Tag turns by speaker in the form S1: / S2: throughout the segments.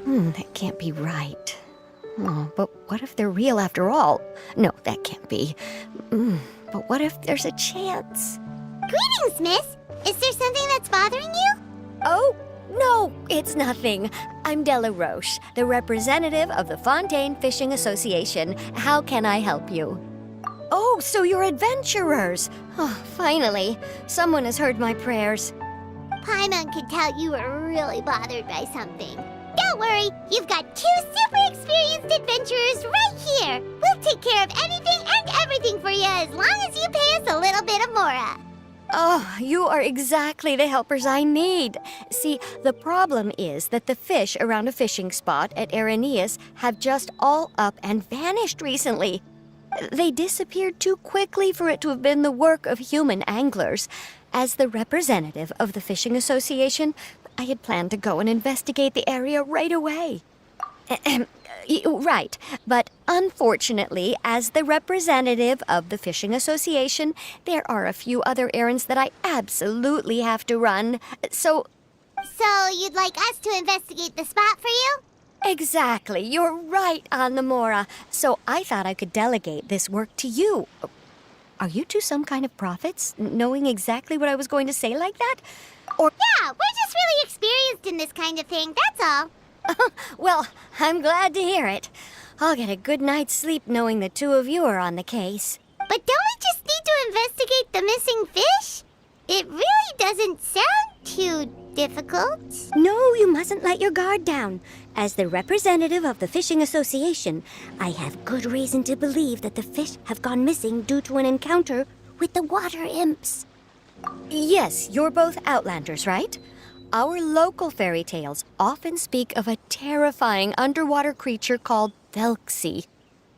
S1: That can't be right. Oh, but what if they're real after all? No, that can't be. But what if there's a chance?
S2: Greetings, miss. Is there something that's bothering you?
S1: Oh, no, it's nothing. I'm Della Roche, the representative of the Fontaine Fishing Association. How can I help you? Oh, so you're adventurers. Oh, finally. Someone has heard my prayers.
S2: Paimon could tell you were really bothered by something. Don't worry, you've got 2 super experienced adventurers right here. We'll take care of anything and everything for you as long as you pay us a little bit of mora.
S1: Oh, you are exactly the helpers I need. See, the problem is that the fish around a fishing spot at Araneus have just all up and vanished recently. They disappeared too quickly for it to have been the work of human anglers. As the representative of the Fishing Association, I had planned to go and investigate the area right away. Right, but unfortunately, as the representative of the Fishing Association, there are a few other errands that I absolutely have to run, So
S2: you'd like us to investigate the spot for you?
S1: Exactly, you're right on the mora. So I thought I could delegate this work to you. Are you two some kind of prophets, knowing exactly what I was going to say like that? Or
S2: Yeah, we're just really experienced in this kind of thing, that's all.
S1: Well, I'm glad to hear it. I'll get a good night's sleep knowing the two of you are on the case.
S2: But don't we just need to investigate the missing fish? It really doesn't sound too difficult.
S1: No, you mustn't let your guard down. As the representative of the Fishing Association, I have good reason to believe that the fish have gone missing due to an encounter with the water imps. Yes, you're both Outlanders, right? Our local fairy tales often speak of a terrifying underwater creature called Thelxie.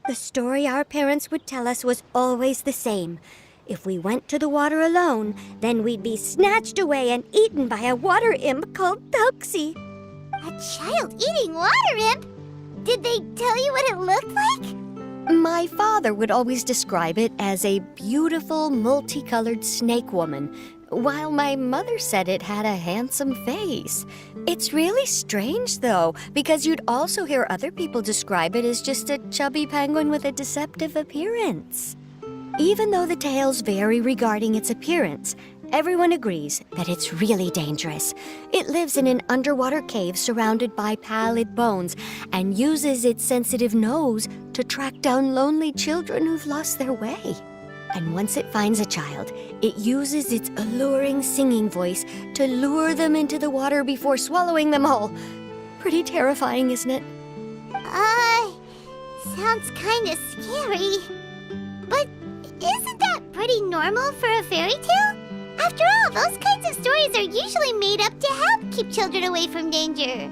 S1: The story our parents would tell us was always the same. If we went to the water alone, then we'd be snatched away and eaten by a water imp called Thelxie.
S2: A child-eating water imp? Did they tell you what it looked like?
S1: My father would always describe it as a beautiful, multicolored snake woman, while my mother said it had a handsome face. It's really strange, though, because you'd also hear other people describe it as just a chubby penguin with a deceptive appearance. Even though the tales vary regarding its appearance, everyone agrees that it's really dangerous. It lives in an underwater cave surrounded by pallid bones and uses its sensitive nose to track down lonely children who've lost their way. And once it finds a child, it uses its alluring singing voice to lure them into the water before swallowing them all. Pretty terrifying, isn't it?
S2: Sounds kinda scary. But isn't that pretty normal for a fairy tale? After all, those kinds of stories are usually made up to help keep children away from danger.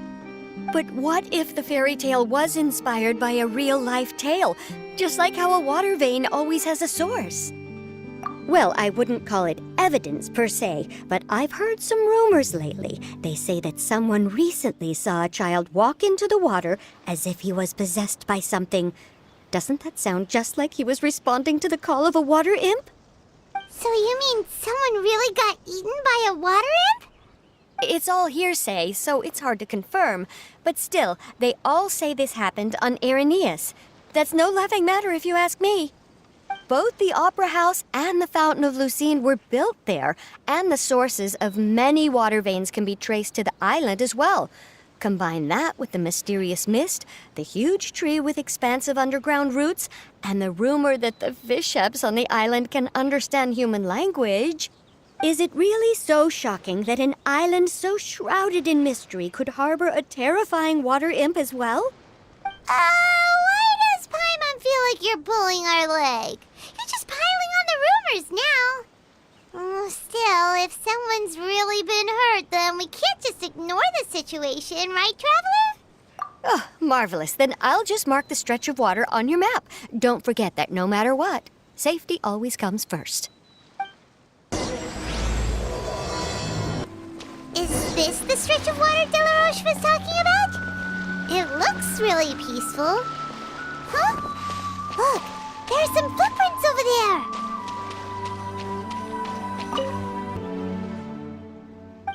S1: But what if the fairy tale was inspired by a real-life tale, just like how a water vein always has a source? Well, I wouldn't call it evidence per se, but I've heard some rumors lately. They say that someone recently saw a child walk into the water as if he was possessed by something. Doesn't that sound just like he was responding to the call of a water imp?
S2: So you mean someone really got eaten by a water imp?
S1: It's all hearsay, so it's hard to confirm. But still, they all say this happened on Araneus. That's no laughing matter if you ask me. Both the Opera House and the Fountain of Lucine were built there, and the sources of many water veins can be traced to the island as well. Combine that with the mysterious mist, the huge tree with expansive underground roots, and the rumor that the fisheps on the island can understand human language. Is it really so shocking that an island so shrouded in mystery could harbor a terrifying water imp as well?
S2: Why does Paimon feel like you're pulling our leg? You're just piling on the rumors now. Still, if someone's really been hurt, then we can't just ignore the situation, right, Traveler?
S1: Oh, marvelous. Then I'll just mark the stretch of water on your map. Don't forget that no matter what, safety always comes first.
S2: Is this the stretch of water Delaroche was talking about? It looks really peaceful. Huh? Look, there's some footprints over there.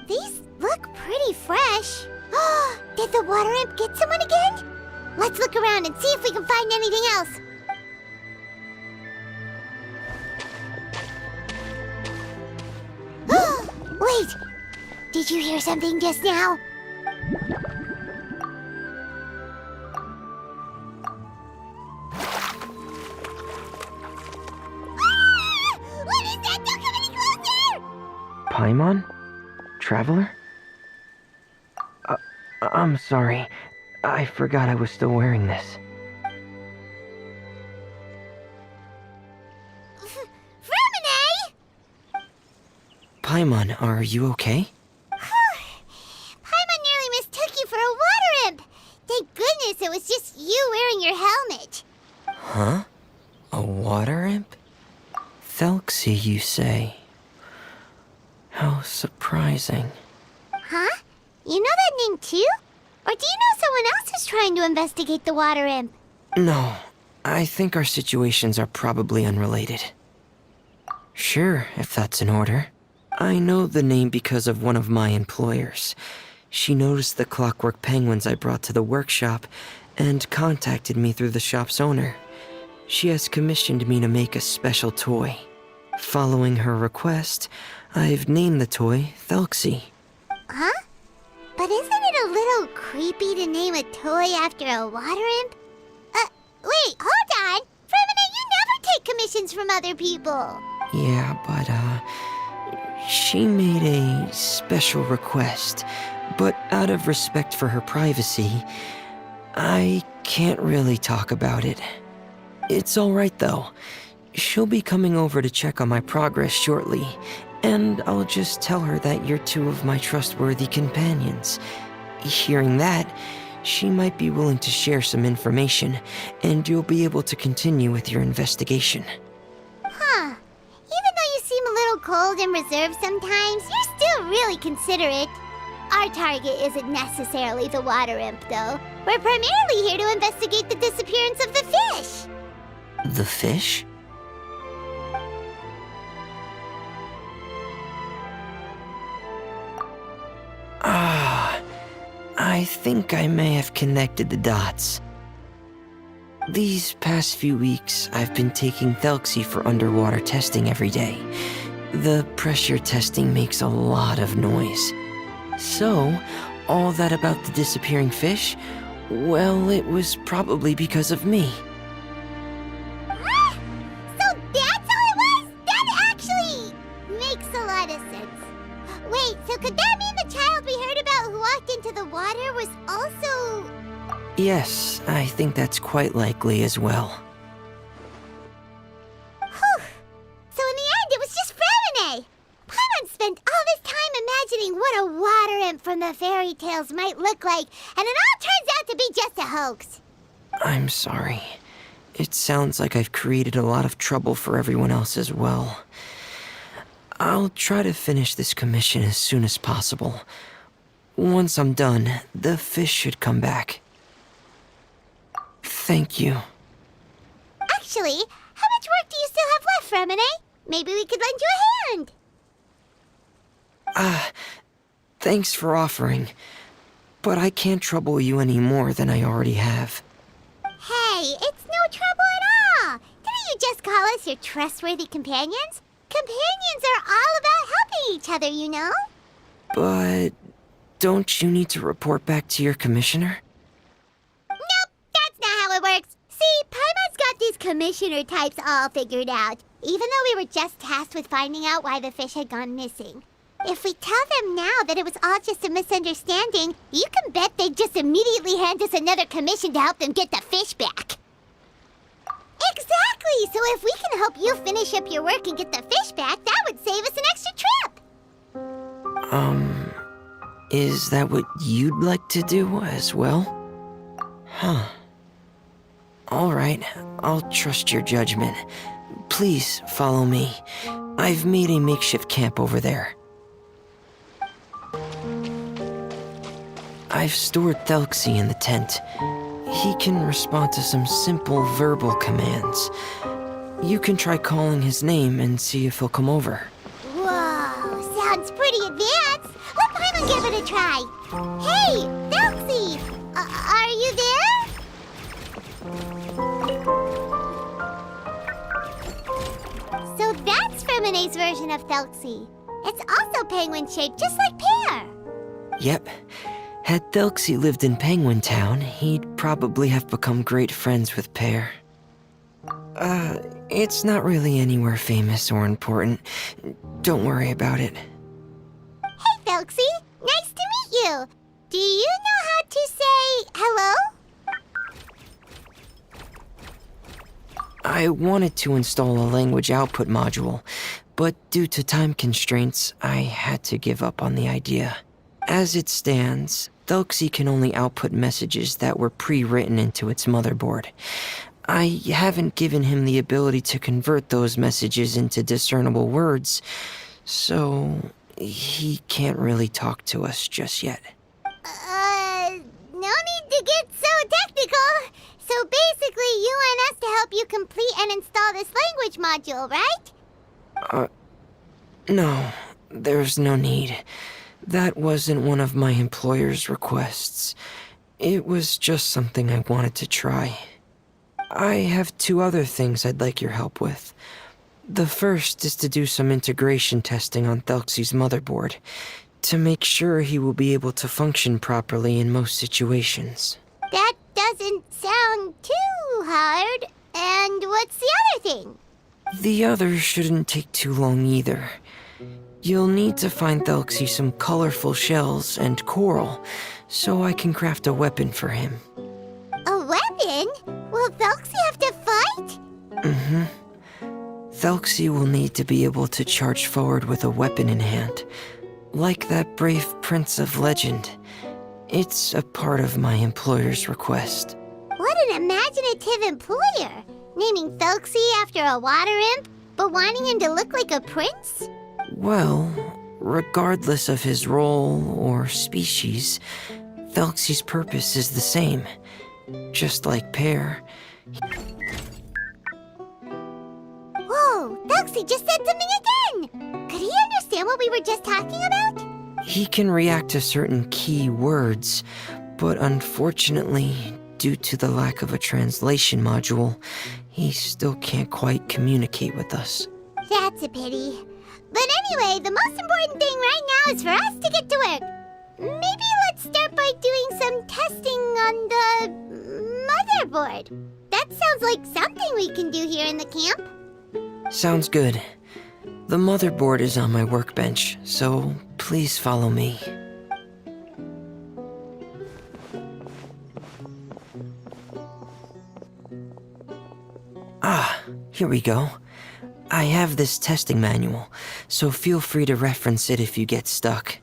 S2: These look pretty fresh. Did the water imp get someone again? Let's look around and see if we can find anything else. Wait! Did you hear something just now? Ah! What is that? Don't come any closer!
S3: Paimon? Traveler? I'm sorry. I forgot I was still wearing this.
S2: Fremine!
S3: Paimon, are you okay?
S2: Paimon nearly mistook you for a water imp. Thank goodness it was just you wearing your helmet.
S3: Huh? A water imp? Thelxie, you say? How surprising.
S2: Huh? You know that name too? Or do you know someone else is trying to investigate the water imp?
S3: No, I think our situations are probably unrelated. Sure, if that's in order. I know the name because of one of my employers. She noticed the clockwork penguins I brought to the workshop and contacted me through the shop's owner. She has commissioned me to make a special toy. Following her request, I've named the toy Thelxie.
S2: Huh? But isn't it a little creepy to name a toy after a water imp? Wait, hold on! Fremine, you never take commissions from other people!
S3: Yeah, but, she made a special request, but out of respect for her privacy, I can't really talk about it. It's alright though. She'll be coming over to check on my progress shortly, and I'll just tell her that you're two of my trustworthy companions. Hearing that, she might be willing to share some information, and you'll be able to continue with your investigation.
S2: Huh. Even though you seem a little cold and reserved sometimes, you're still really considerate. Our target isn't necessarily the water imp, though. We're primarily here to investigate the disappearance of the fish.
S3: The fish? I think I may have connected the dots. These past few weeks, I've been taking Thelxie for underwater testing every day. The pressure testing makes a lot of noise. So, all that about the disappearing fish? Well, it was probably because of me.
S2: Ah! So that's all it was? That actually makes a lot of sense. Wait, so could that mean the child we heard about who walked into the water was also...
S3: Yes, I think that's quite likely as well.
S2: Whew. So in the end, it was just Fremine. Paimon spent all this time imagining what a water imp from the fairy tales might look like, and it all turns out to be just a hoax.
S3: I'm sorry. It sounds like I've created a lot of trouble for everyone else as well. I'll try to finish this commission as soon as possible. Once I'm done, the fish should come back. Thank you.
S2: Actually, how much work do you still have left, Fremine? Maybe we could lend you a hand.
S3: Thanks for offering, but I can't trouble you any more than I already have.
S2: Hey, it's no trouble at all. Didn't you just call us your trustworthy companions? Companions are all about helping each other, you know?
S3: But don't you need to report back to your commissioner?
S2: Nope, that's not how it works. See, Paimon's got these commissioner types all figured out, even though we were just tasked with finding out why the fish had gone missing. If we tell them now that it was all just a misunderstanding, you can bet they'd just immediately hand us another commission to help them get the fish back. Exactly! So if we can help you finish up your work and get the fish back, that would save us an extra trip!
S3: Is that what you'd like to do as well? Huh. Alright, I'll trust your judgment. Please follow me. I've made a makeshift camp over there. I've stored Thelxie in the tent. He can respond to some simple verbal commands. You can try calling his name and see if he'll come over.
S2: Whoa, sounds pretty advanced. Let Paimon give it a try. Hey, Thelxie! Are you there? So that's Fremone's version of Thelxie. It's also penguin-shaped, just like Pear.
S3: Yep. Had Thelxie lived in Penguin Town, he'd probably have become great friends with Pear. It's not really anywhere famous or important. Don't worry about it.
S2: Hey, Thelxie! Nice to meet you! Do you know how to say hello?
S3: I wanted to install a language output module, but due to time constraints, I had to give up on the idea. As it stands, Thelxie can only output messages that were pre-written into its motherboard. I haven't given him the ability to convert those messages into discernible words, so he can't really talk to us just yet.
S2: No need to get so technical. So basically, you want us to help you complete and install this language module, right?
S3: No, there's no need. That wasn't one of my employer's requests. It was just something I wanted to try. I have 2 other things I'd like your help with. The first is to do some integration testing on Thelxie's motherboard, to make sure he will be able to function properly in most situations.
S2: That doesn't sound too hard. And what's the other thing?
S3: The other shouldn't take too long either. You'll need to find Thelxie some colorful shells and coral, so I can craft a weapon for him.
S2: A weapon? Will Thelxie have to fight?
S3: Mm-hmm. Thelxie will need to be able to charge forward with a weapon in hand, like that brave prince of legend. It's a part of my employer's request.
S2: What an imaginative employer! Naming Thelxie after a water imp, but wanting him to look like a prince?
S3: Well, regardless of his role or species, Thelxie's purpose is the same. Just like Pear.
S2: Whoa, Thelxie just said something again! Could he understand what we were just talking about?
S3: He can react to certain key words, but unfortunately, due to the lack of a translation module, he still can't quite communicate with us.
S2: That's a pity. But anyway, the most important thing right now is for us to get to work. Maybe let's start by doing some testing on the motherboard. That sounds like something we can do here in the camp.
S3: Sounds good. The motherboard is on my workbench, so please follow me. Here we go. I have this testing manual, so feel free to reference it if you get stuck.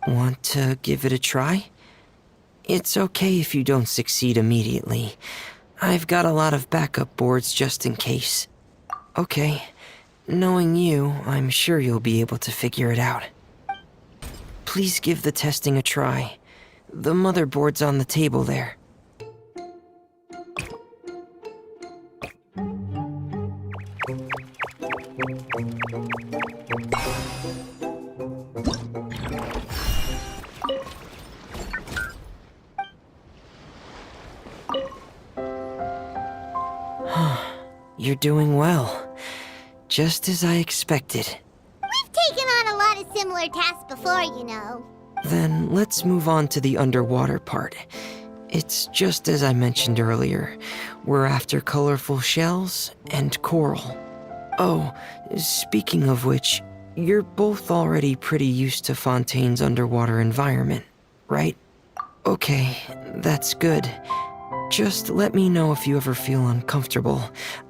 S3: Want to give it a try? It's okay if you don't succeed immediately. I've got a lot of backup boards just in case. Okay, knowing you, I'm sure you'll be able to figure it out. Please give the testing a try. The motherboard's on the table there. You're doing well. Just as I expected.
S2: We've taken on a lot of similar tasks before, you know.
S3: Then let's move on to the underwater part. It's just as I mentioned earlier. We're after colorful shells and coral. Oh, speaking of which, you're both already pretty used to Fontaine's underwater environment, right? Okay, that's good. Just let me know if you ever feel uncomfortable.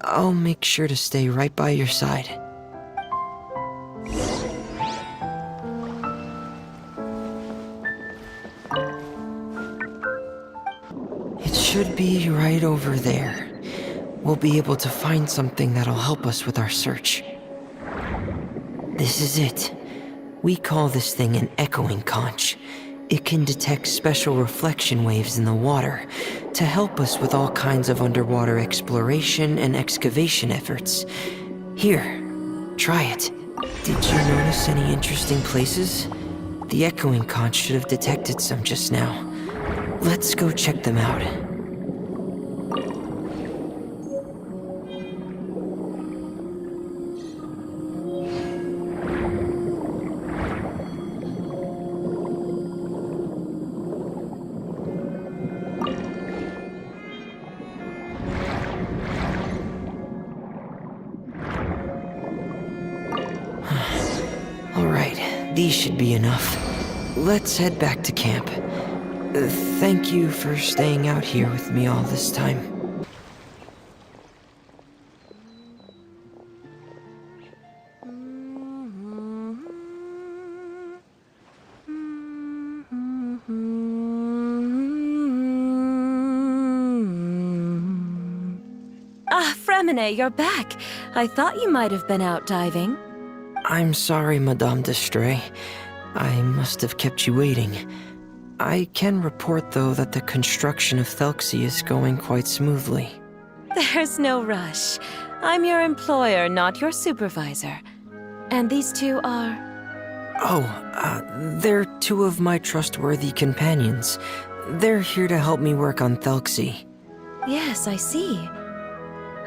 S3: I'll make sure to stay right by your side. It should be right over there. We'll be able to find something that'll help us with our search. This is it. We call this thing an echoing conch. It can detect special reflection waves in the water to help us with all kinds of underwater exploration and excavation efforts. Here, try it. Did you notice any interesting places? The echoing conch should have detected some just now. Let's go check them out. Alright, these should be enough. Let's head back to camp. Thank you for staying out here with me all this time.
S4: Ah, Fremine, you're back. I thought you might have been out diving.
S3: I'm sorry, Madame d'Estray. I must have kept you waiting. I can report, though, that the construction of Thelxie is going quite smoothly.
S4: There's no rush. I'm your employer, not your supervisor. And these two are...
S3: They're two of my trustworthy companions. They're here to help me work on Thelxie.
S4: Yes, I see.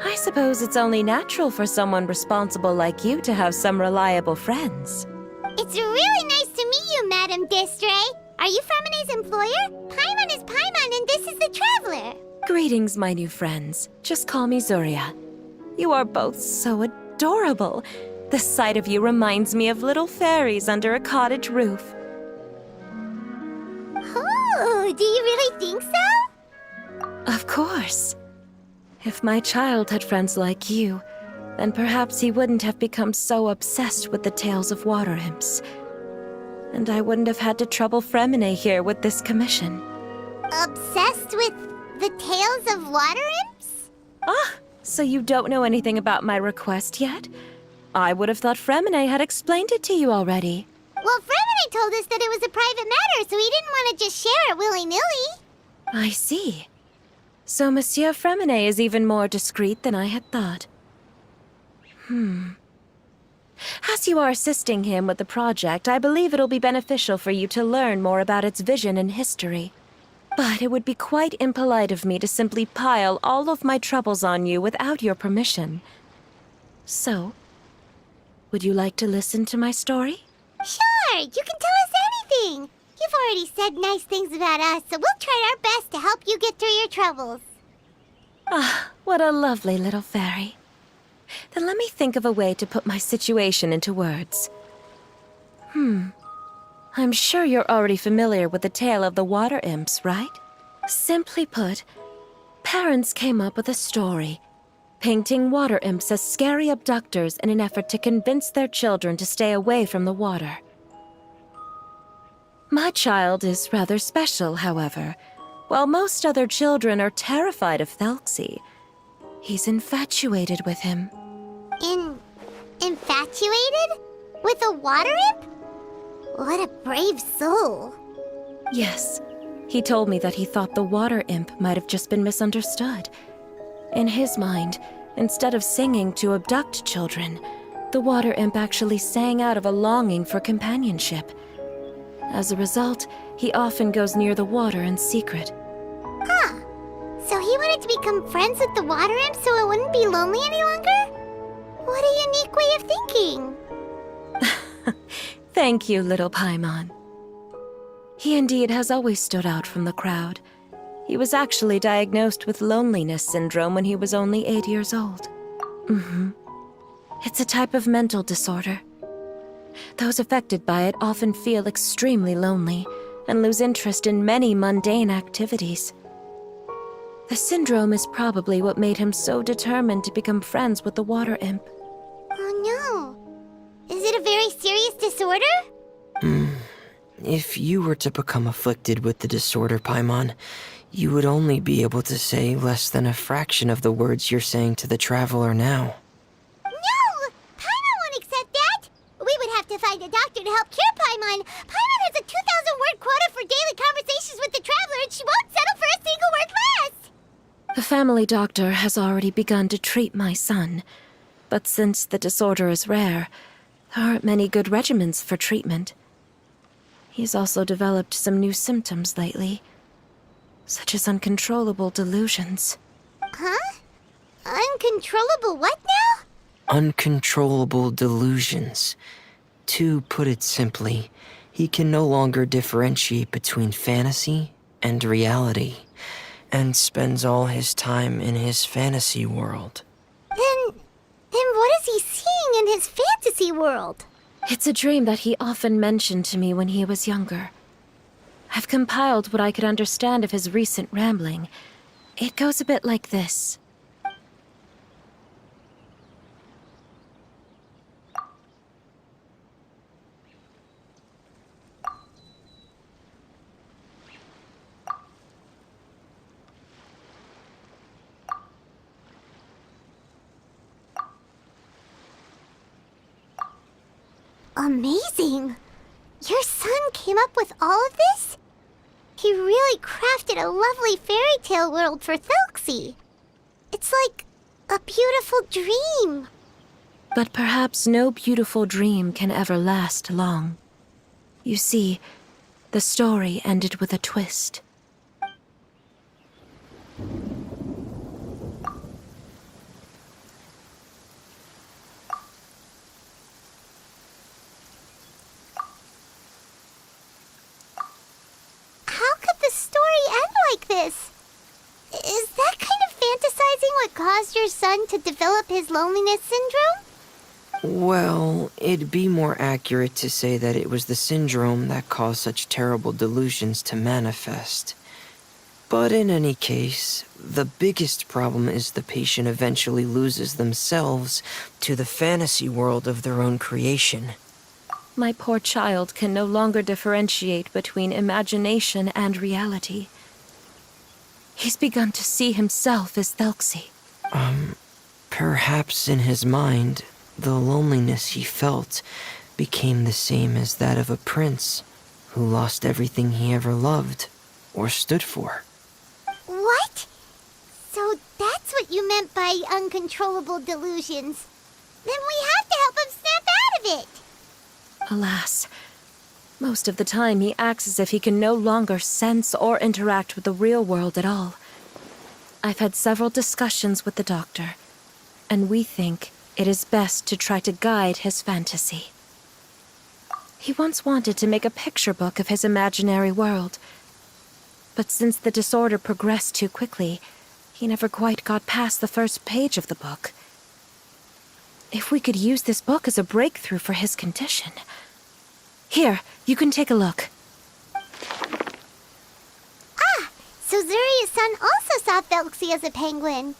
S4: I suppose it's only natural for someone responsible like you to have some reliable friends.
S2: It's really nice to meet you, Madame d'Estray. Are you Fremine's employer? Paimon is Paimon, and this is the Traveler.
S4: Greetings, my new friends. Just call me Zuria. You are both so adorable. The sight of you reminds me of little fairies under a cottage roof.
S2: Oh, do you really think so?
S4: Of course. If my child had friends like you, then perhaps he wouldn't have become so obsessed with the tales of water imps. And I wouldn't have had to trouble Fremine here with this commission.
S2: Obsessed with the tales of water imps?
S4: Ah, so you don't know anything about my request yet? I would have thought Fremine had explained it to you already.
S2: Well, Fremine told us that it was a private matter, so he didn't want to just share it willy-nilly.
S4: I see. So Monsieur Fremine is even more discreet than I had thought. As you are assisting him with the project, I believe it'll be beneficial for you to learn more about its vision and history. But it would be quite impolite of me to simply pile all of my troubles on you without your permission. So, would you like to listen to my story?
S2: Sure, you can tell us anything. You've already said nice things about us, so we'll try our best to help you get through your troubles.
S4: Ah, what a lovely little fairy. Then let me think of a way to put my situation into words. I'm sure you're already familiar with the tale of the water imps, right? Simply put, parents came up with a story, painting water imps as scary abductors in an effort to convince their children to stay away from the water. My child is rather special, however. While most other children are terrified of Thelxie, he's infatuated with him.
S2: Infatuated? With a water imp? What a brave soul.
S4: Yes, he told me that he thought the water imp might have just been misunderstood. In his mind, instead of singing to abduct children, the water imp actually sang out of a longing for companionship. As a result, he often goes near the water in secret.
S2: Huh. So he wanted to become friends with the water imp so it wouldn't be lonely any longer? What a unique way of thinking.
S4: Thank you, little Paimon. He indeed has always stood out from the crowd. He was actually diagnosed with loneliness syndrome when he was only 8 years old. It's a type of mental disorder. Those affected by it often feel extremely lonely and lose interest in many mundane activities. The syndrome is probably what made him so determined to become friends with the water imp.
S2: Oh no. Is it a very serious disorder?
S3: If you were to become afflicted with the disorder, Paimon, you would only be able to say less than a fraction of the words you're saying to the Traveler now.
S2: No! Paimon won't accept that! We would have to find a doctor to help cure Paimon. Paimon has a 2,000-word quota for daily conversations with the Traveler, and she won't settle for a single word less!
S4: The family doctor has already begun to treat my son, but since the disorder is rare, there aren't many good regimens for treatment. He's also developed some new symptoms lately, such as uncontrollable delusions.
S2: Huh? Uncontrollable what now?
S3: Uncontrollable delusions. To put it simply, he can no longer differentiate between fantasy and reality, and spends all his time in his fantasy world.
S2: Then what is he seeing in his fantasy world?
S4: It's a dream that he often mentioned to me when he was younger. I've compiled what I could understand of his recent rambling. It goes a bit like this.
S2: Amazing! Your son came up with all of this? He really crafted a lovely fairy tale world for Thelxie. It's like a beautiful dream.
S4: But perhaps no beautiful dream can ever last long. You see, the story ended with a twist.
S2: How could the story end like this? Is that kind of fantasizing what caused your son to develop his loneliness syndrome?
S3: Well, it'd be more accurate to say that it was the syndrome that caused such terrible delusions to manifest. But in any case, the biggest problem is the patient eventually loses themselves to the fantasy world of their own creation.
S4: My poor child can no longer differentiate between imagination and reality. He's begun to see himself as Thelxie.
S3: Perhaps in his mind, the loneliness he felt became the same as that of a prince who lost everything he ever loved or stood for.
S2: What? So that's what you meant by uncontrollable delusions. Then we have to help him snap out of it.
S4: Alas, most of the time he acts as if he can no longer sense or interact with the real world at all. I've had several discussions with the doctor, and we think it is best to try to guide his fantasy. He once wanted to make a picture book of his imaginary world, but since the disorder progressed too quickly, he never quite got past the first page of the book. If we could use this book as a breakthrough for his condition. Here, you can take a look.
S2: Ah, so Zuria's son also saw Thelxie as a penguin.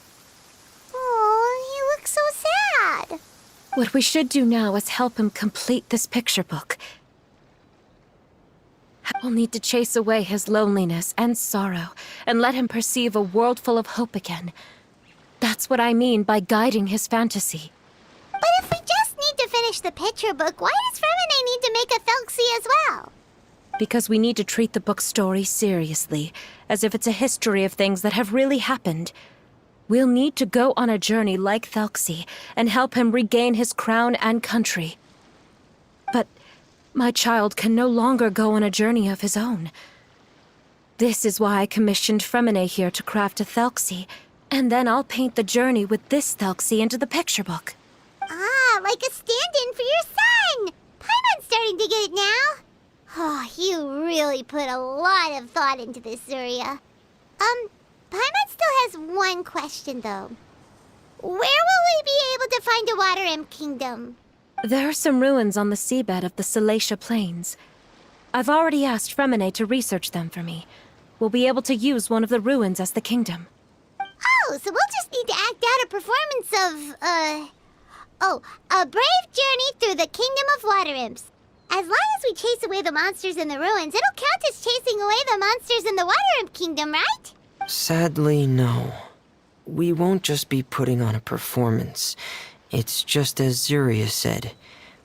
S2: Oh, he looks so sad.
S4: What we should do now is help him complete this picture book. We'll need to chase away his loneliness and sorrow and let him perceive a world full of hope again. That's what I mean by guiding his fantasy.
S2: But if we just need to finish the picture book, why does Fremine need to make a Thelxie as well?
S4: Because we need to treat the book's story seriously, as if it's a history of things that have really happened. We'll need to go on a journey like Thelxie and help him regain his crown and country. But my child can no longer go on a journey of his own. This is why I commissioned Fremine here to craft a Thelxie, and then I'll paint the journey with this Thelxie into the picture book.
S2: Ah, like a stand-in for your son! Paimon's starting to get it now. Oh, you really put a lot of thought into this, Zuria. Paimon still has one question, though. Where will we be able to find a Water Imp Kingdom?
S4: There are some ruins on the seabed of the Salacia Plains. I've already asked Fremine to research them for me. We'll be able to use one of the ruins as the kingdom.
S2: Oh, so we'll just need to act out a performance of, a brave journey through the Kingdom of Water Imps. As long as we chase away the monsters in the ruins, it'll count as chasing away the monsters in the Water Imp Kingdom, right?
S3: Sadly, no. We won't just be putting on a performance. It's just as Zuria said.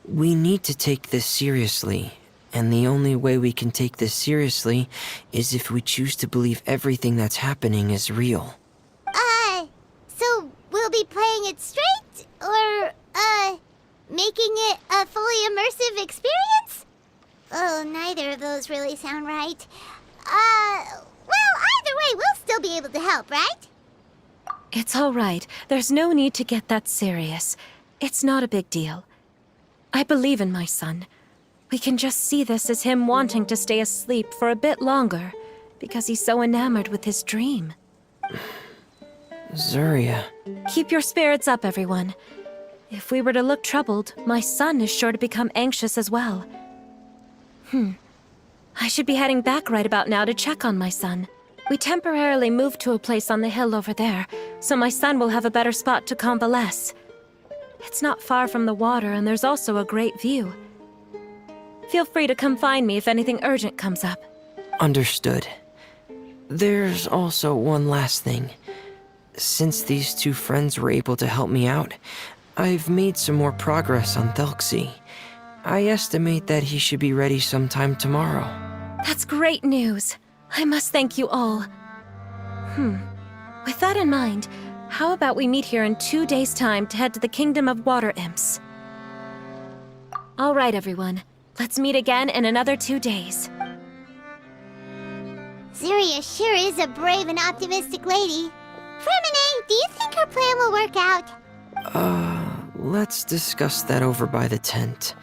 S3: We need to take this seriously, and the only way we can take this seriously is if we choose to believe everything that's happening is real.
S2: So we'll be playing it straight, or, making it a fully immersive experience? Oh, neither of those really sound right. Well, either way, we'll still be able to help, right?
S4: It's all right. There's no need to get that serious. It's not a big deal. I believe in my son. We can just see this as him wanting to stay asleep for a bit longer, because he's so enamored with his dream.
S3: Zuria.
S4: Keep your spirits up, everyone. If we were to look troubled, my son is sure to become anxious as well. I should be heading back right about now to check on my son. We temporarily moved to a place on the hill over there, so my son will have a better spot to convalesce. It's not far from the water, and there's also a great view. Feel free to come find me if anything urgent comes up.
S3: Understood. There's also one last thing. Since these two friends were able to help me out, I've made some more progress on Thelxie. I estimate that he should be ready sometime tomorrow.
S4: That's great news. I must thank you all. With that in mind, how about we meet here in 2 days' time to head to the Kingdom of Water Imps? All right, everyone. Let's meet again in another 2 days.
S2: Zuria sure is a brave and optimistic lady. Fremine, do you think her plan will work out?
S3: Let's discuss that over by the tent.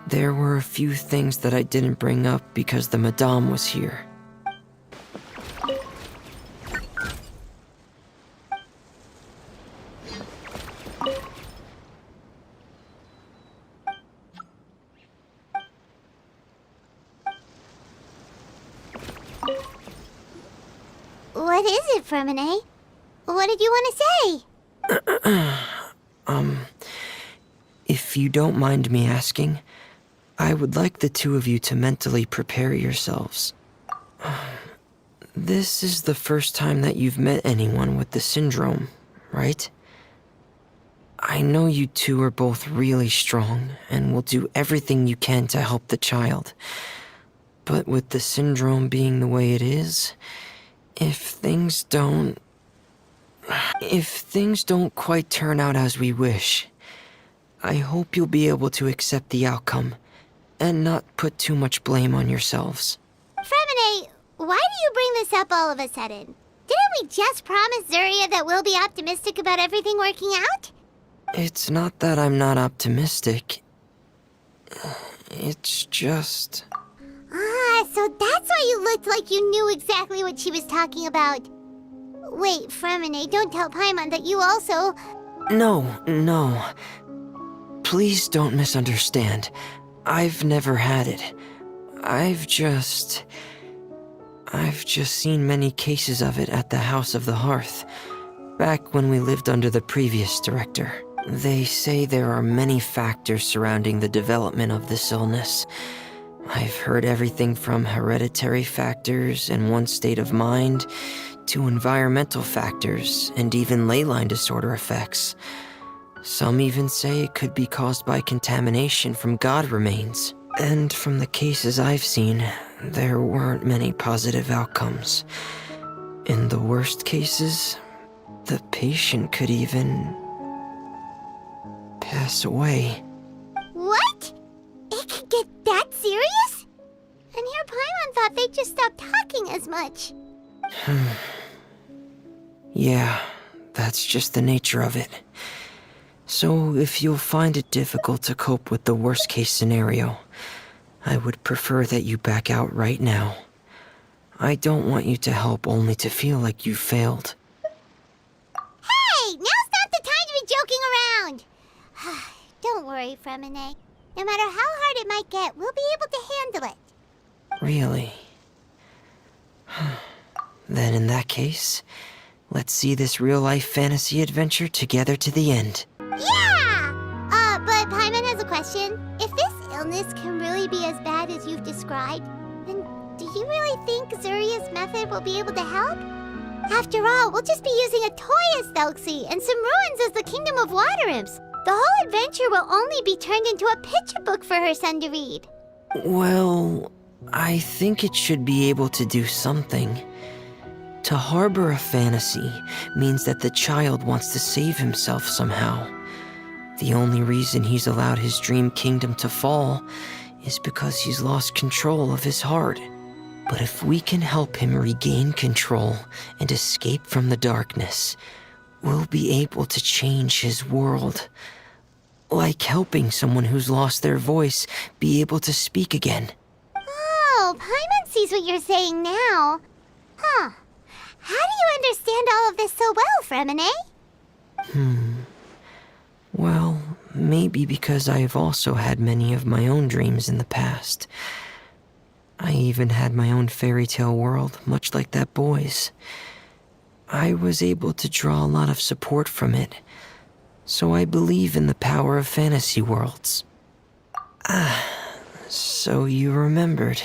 S3: There were a few things that I didn't bring up because the Madame was here.
S2: What is it, Fremine? What did you want to say?
S3: If you don't mind me asking, I would like the two of you to mentally prepare yourselves. This is the first time that you've met anyone with the syndrome, right? I know you two are both really strong and will do everything you can to help the child. But with the syndrome being the way it is, if things don't quite turn out as we wish, I hope you'll be able to accept the outcome and not put too much blame on yourselves.
S2: Fremine, why do you bring this up all of a sudden? Didn't we just promise Zuria that we'll be optimistic about everything working out?
S3: It's not that I'm not optimistic. It's just...
S2: Ah, so that's why you looked like you knew exactly what she was talking about. Wait, Fremine, don't tell Paimon that you also...
S3: No. Please don't misunderstand. I've never had it. I've just seen many cases of it at the House of the Hearth, back when we lived under the previous director. They say there are many factors surrounding the development of this illness. I've heard everything from hereditary factors and one's state of mind, to environmental factors and even ley line disorder effects. Some even say it could be caused by contamination from god remains. And from the cases I've seen, there weren't many positive outcomes. In the worst cases, the patient could even pass away.
S2: What? It could get that serious? And here Paimon thought they'd just stop talking as much.
S3: Yeah, that's just the nature of it. So if you'll find it difficult to cope with the worst case scenario, I would prefer that you back out right now. I don't want you to help only to feel like you failed.
S2: Hey, now's not the time to be joking around. Don't worry, Fremine. No matter how hard it might get, we'll be able to handle it.
S3: Really? Then in that case, let's see this real-life fantasy adventure together to the end.
S2: Yeah! But Paimon has a question. If this illness can really be as bad as you've described, then do you really think Zuria's method will be able to help? After all, we'll just be using a toy as Thelxie and some ruins as the Kingdom of Water Imps. The whole adventure will only be turned into a picture book for her son to read.
S3: Well, I think it should be able to do something. To harbor a fantasy means that the child wants to save himself somehow. The only reason he's allowed his dream kingdom to fall is because he's lost control of his heart. But if we can help him regain control and escape from the darkness, we'll be able to change his world. Like helping someone who's lost their voice be able to speak again.
S2: Oh, Paimon sees what you're saying now. Huh. How do you understand all of this so well, Fremine?
S3: Well, maybe because I have also had many of my own dreams in the past. I even had my own fairy tale world, much like that boy's. I was able to draw a lot of support from it, so I believe in the power of fantasy worlds. So you remembered.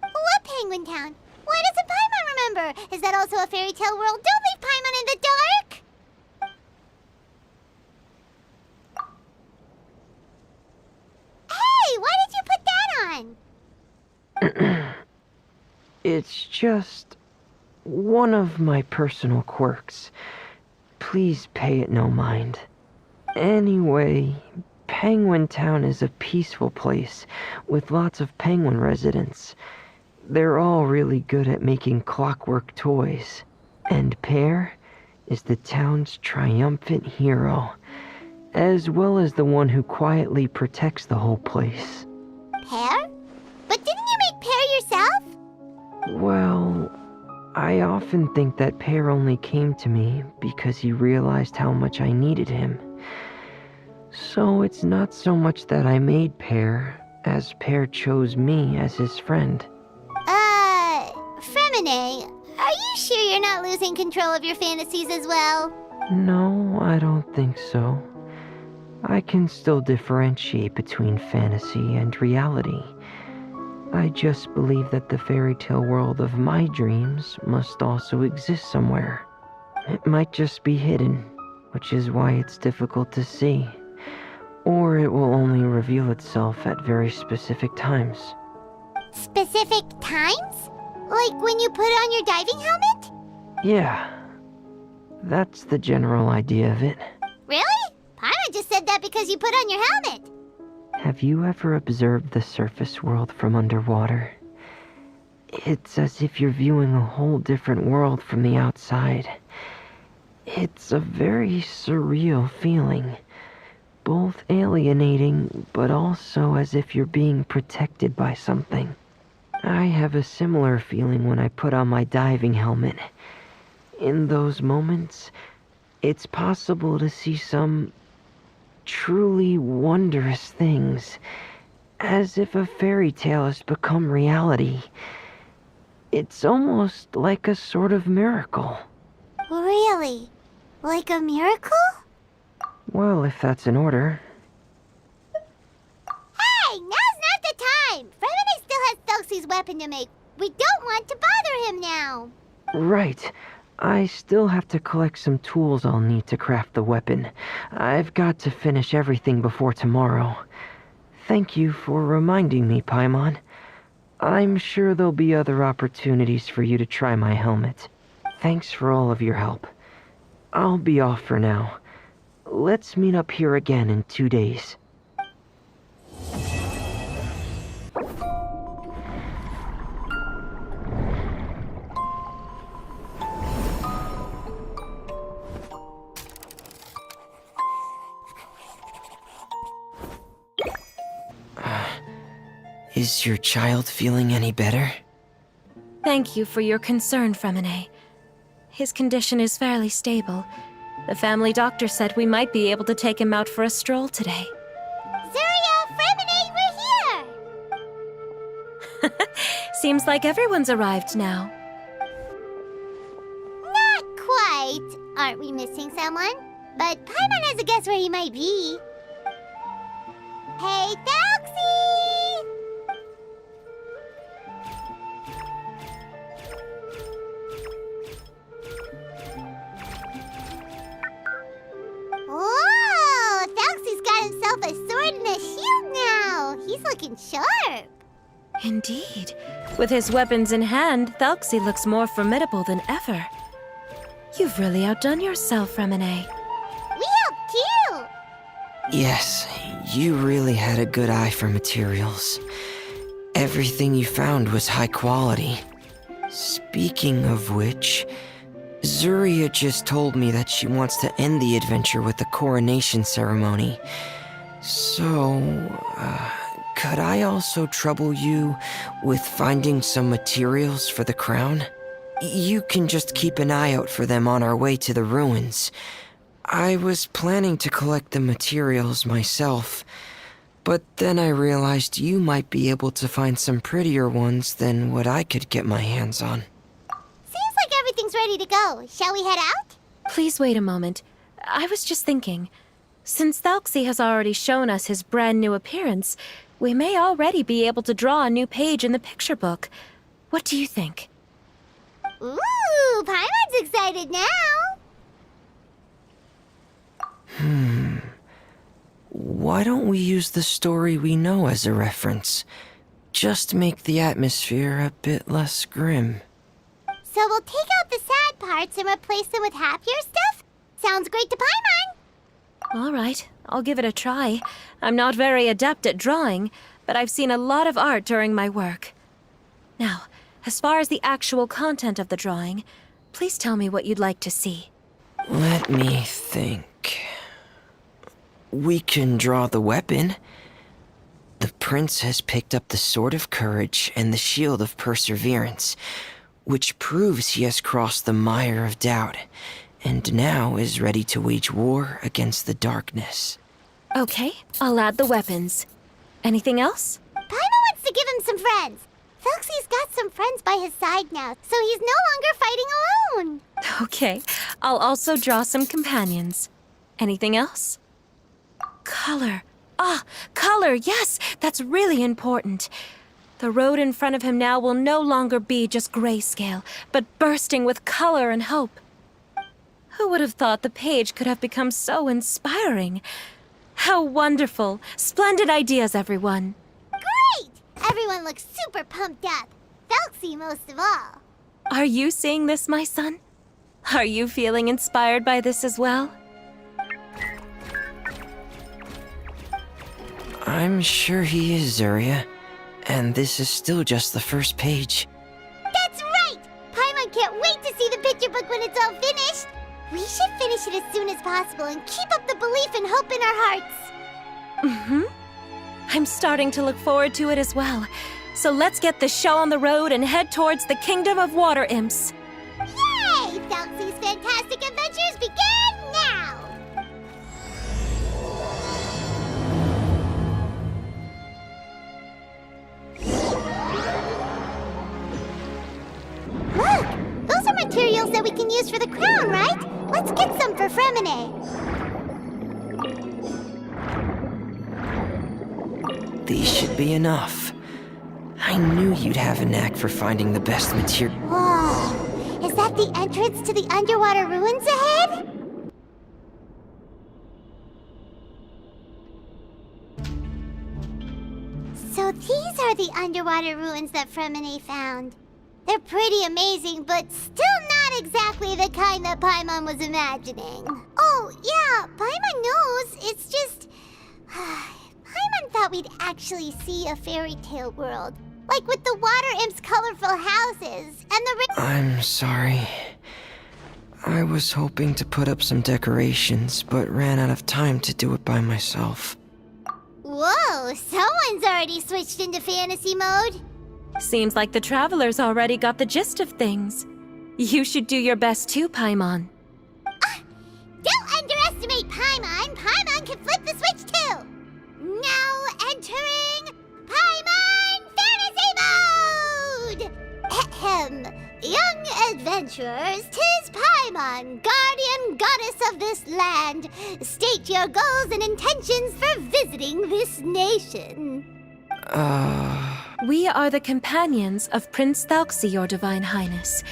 S2: What Penguin Town? Why doesn't Paimon remember? Is that also a fairy tale world? Don't leave Paimon in the dark! Hey, why did you put that on?
S3: It's just one of my personal quirks. Please pay it no mind. Anyway, Penguin Town is a peaceful place with lots of penguin residents. They're all really good at making clockwork toys. And Pear is the town's triumphant hero, as well as the one who quietly protects the whole place.
S2: Pear? But didn't you make Pear yourself?
S3: Well, I often think that Pear only came to me because he realized how much I needed him. So it's not so much that I made Pear, as Pear chose me as his friend.
S2: Fremine, are you sure you're not losing control of your fantasies as well?
S3: No, I don't think so. I can still differentiate between fantasy and reality. I just believe that the fairy tale world of my dreams must also exist somewhere. It might just be hidden, which is why it's difficult to see. Or it will only reveal itself at very specific times.
S2: Specific times? Like when you put on your diving helmet?
S3: Yeah, that's the general idea of it.
S2: Really? Paimon just said that because you put on your helmet.
S3: Have you ever observed the surface world from underwater? It's as if you're viewing a whole different world from the outside. It's a very surreal feeling. Both alienating, but also as if you're being protected by something. I have a similar feeling when I put on my diving helmet. In those moments, it's possible to see some truly wondrous things, as if a fairy tale has become reality. It's almost like a sort of miracle.
S2: Really? Like a miracle?
S3: Well, if that's in order.
S2: Hey, now's not the time! Fremine still has Thelxie's weapon to make. We don't want to bother him now.
S3: Right. I still have to collect some tools I'll need to craft the weapon. I've got to finish everything before tomorrow. Thank you for reminding me, Paimon. I'm sure there'll be other opportunities for you to try my helmet. Thanks for all of your help. I'll be off for now. Let's meet up here again in 2 days. Is your child feeling any better?
S4: Thank you for your concern, Fremine. His condition is fairly stable. The family doctor said we might be able to take him out for a stroll today.
S2: Surya, Fremine, we're here!
S4: Seems like everyone's arrived now.
S2: Not quite. Aren't we missing someone? But Paimon has a guess where he might be. Hey, Thelxie! Whoa! Thelxie's got himself a sword and a shield now! He's looking sharp!
S4: Indeed. With his weapons in hand, Thelxie looks more formidable than ever. You've really outdone yourself, Fremine.
S2: We helped too!
S3: Yes, You really had a good eye for materials. Everything you found was high quality. Speaking of which, Zuria just told me that she wants to end the adventure with the coronation ceremony. So, could I also trouble you with finding some materials for the crown? You can just keep an eye out for them on our way to the ruins. I was planning to collect the materials myself, but then I realized you might be able to find some prettier ones than what I could get my hands on.
S2: Seems like everything's ready to go. Shall we head out?
S4: Please wait a moment. I was just thinking. Since Thelxie has already shown us his brand new appearance, we may already be able to draw a new page in the picture book. What do you think?
S2: Ooh, Paimon's excited now.
S3: Why don't we use the story we know as a reference? Just make the atmosphere a bit less grim.
S2: So we'll take out the sad parts and replace them with happier stuff? Sounds great to Paimon.
S4: All right, I'll give it a try. I'm not very adept at drawing, but I've seen a lot of art during my work. Now, as far as the actual content of the drawing, please tell me what you'd like to see.
S3: Let me think. We can draw the weapon. The prince has picked up the Sword of Courage and the Shield of Perseverance, which proves he has crossed the mire of doubt, and now is ready to wage war against the darkness.
S4: Okay, I'll add the weapons. Anything else?
S2: Paimon wants to give him some friends. Thelxie's got some friends by his side now, so he's no longer fighting alone.
S4: Okay, I'll also draw some companions. Anything else? Color. Ah, color, yes, that's really important. The road in front of him now will no longer be just grayscale, but bursting with color and hope. Who would have thought the page could have become so inspiring? How wonderful! Splendid ideas, everyone.
S2: Great! Everyone looks super pumped up. Thelxie most of all.
S4: Are you seeing this, my son? Are you feeling inspired by this as well?
S3: I'm sure he is, Zuria. And this is still just the first page.
S2: That's right! Paimon can't wait to see the picture book when it's all finished. We should finish it as soon as possible and keep up the belief and hope in our hearts.
S4: Mm-hmm. I'm starting to look forward to it as well. So let's get the show on the road and head towards the Kingdom of Water Imps.
S2: Yay! Thelxie's fantastic adventures begin now! Look! Those are materials that we can use for the crown, right? Let's get some for Fremine.
S3: These should be enough. I knew you'd have a knack for finding the best material.
S2: Whoa! Is that the entrance to the underwater ruins ahead? So these are the underwater ruins that Fremine found. They're pretty amazing, but still not exactly the kind that Paimon was imagining. Oh, yeah, Paimon knows. It's just... Paimon thought we'd actually see a fairy tale world. Like with the water imps' colorful houses, and the...
S3: I'm sorry. I was hoping to put up some decorations, but ran out of time to do it by myself.
S2: Whoa, someone's already switched into fantasy mode.
S4: Seems like the travelers already got the gist of things. You should do your best too, Paimon.
S2: Don't underestimate Paimon. Paimon can flip the switch too. Now entering Paimon Fantasy Mode! Ahem. Young adventurers, 'tis Paimon, guardian goddess of this land. State your goals and intentions for visiting this nation.
S4: We are the companions of Prince Thelxie, your Divine Highness.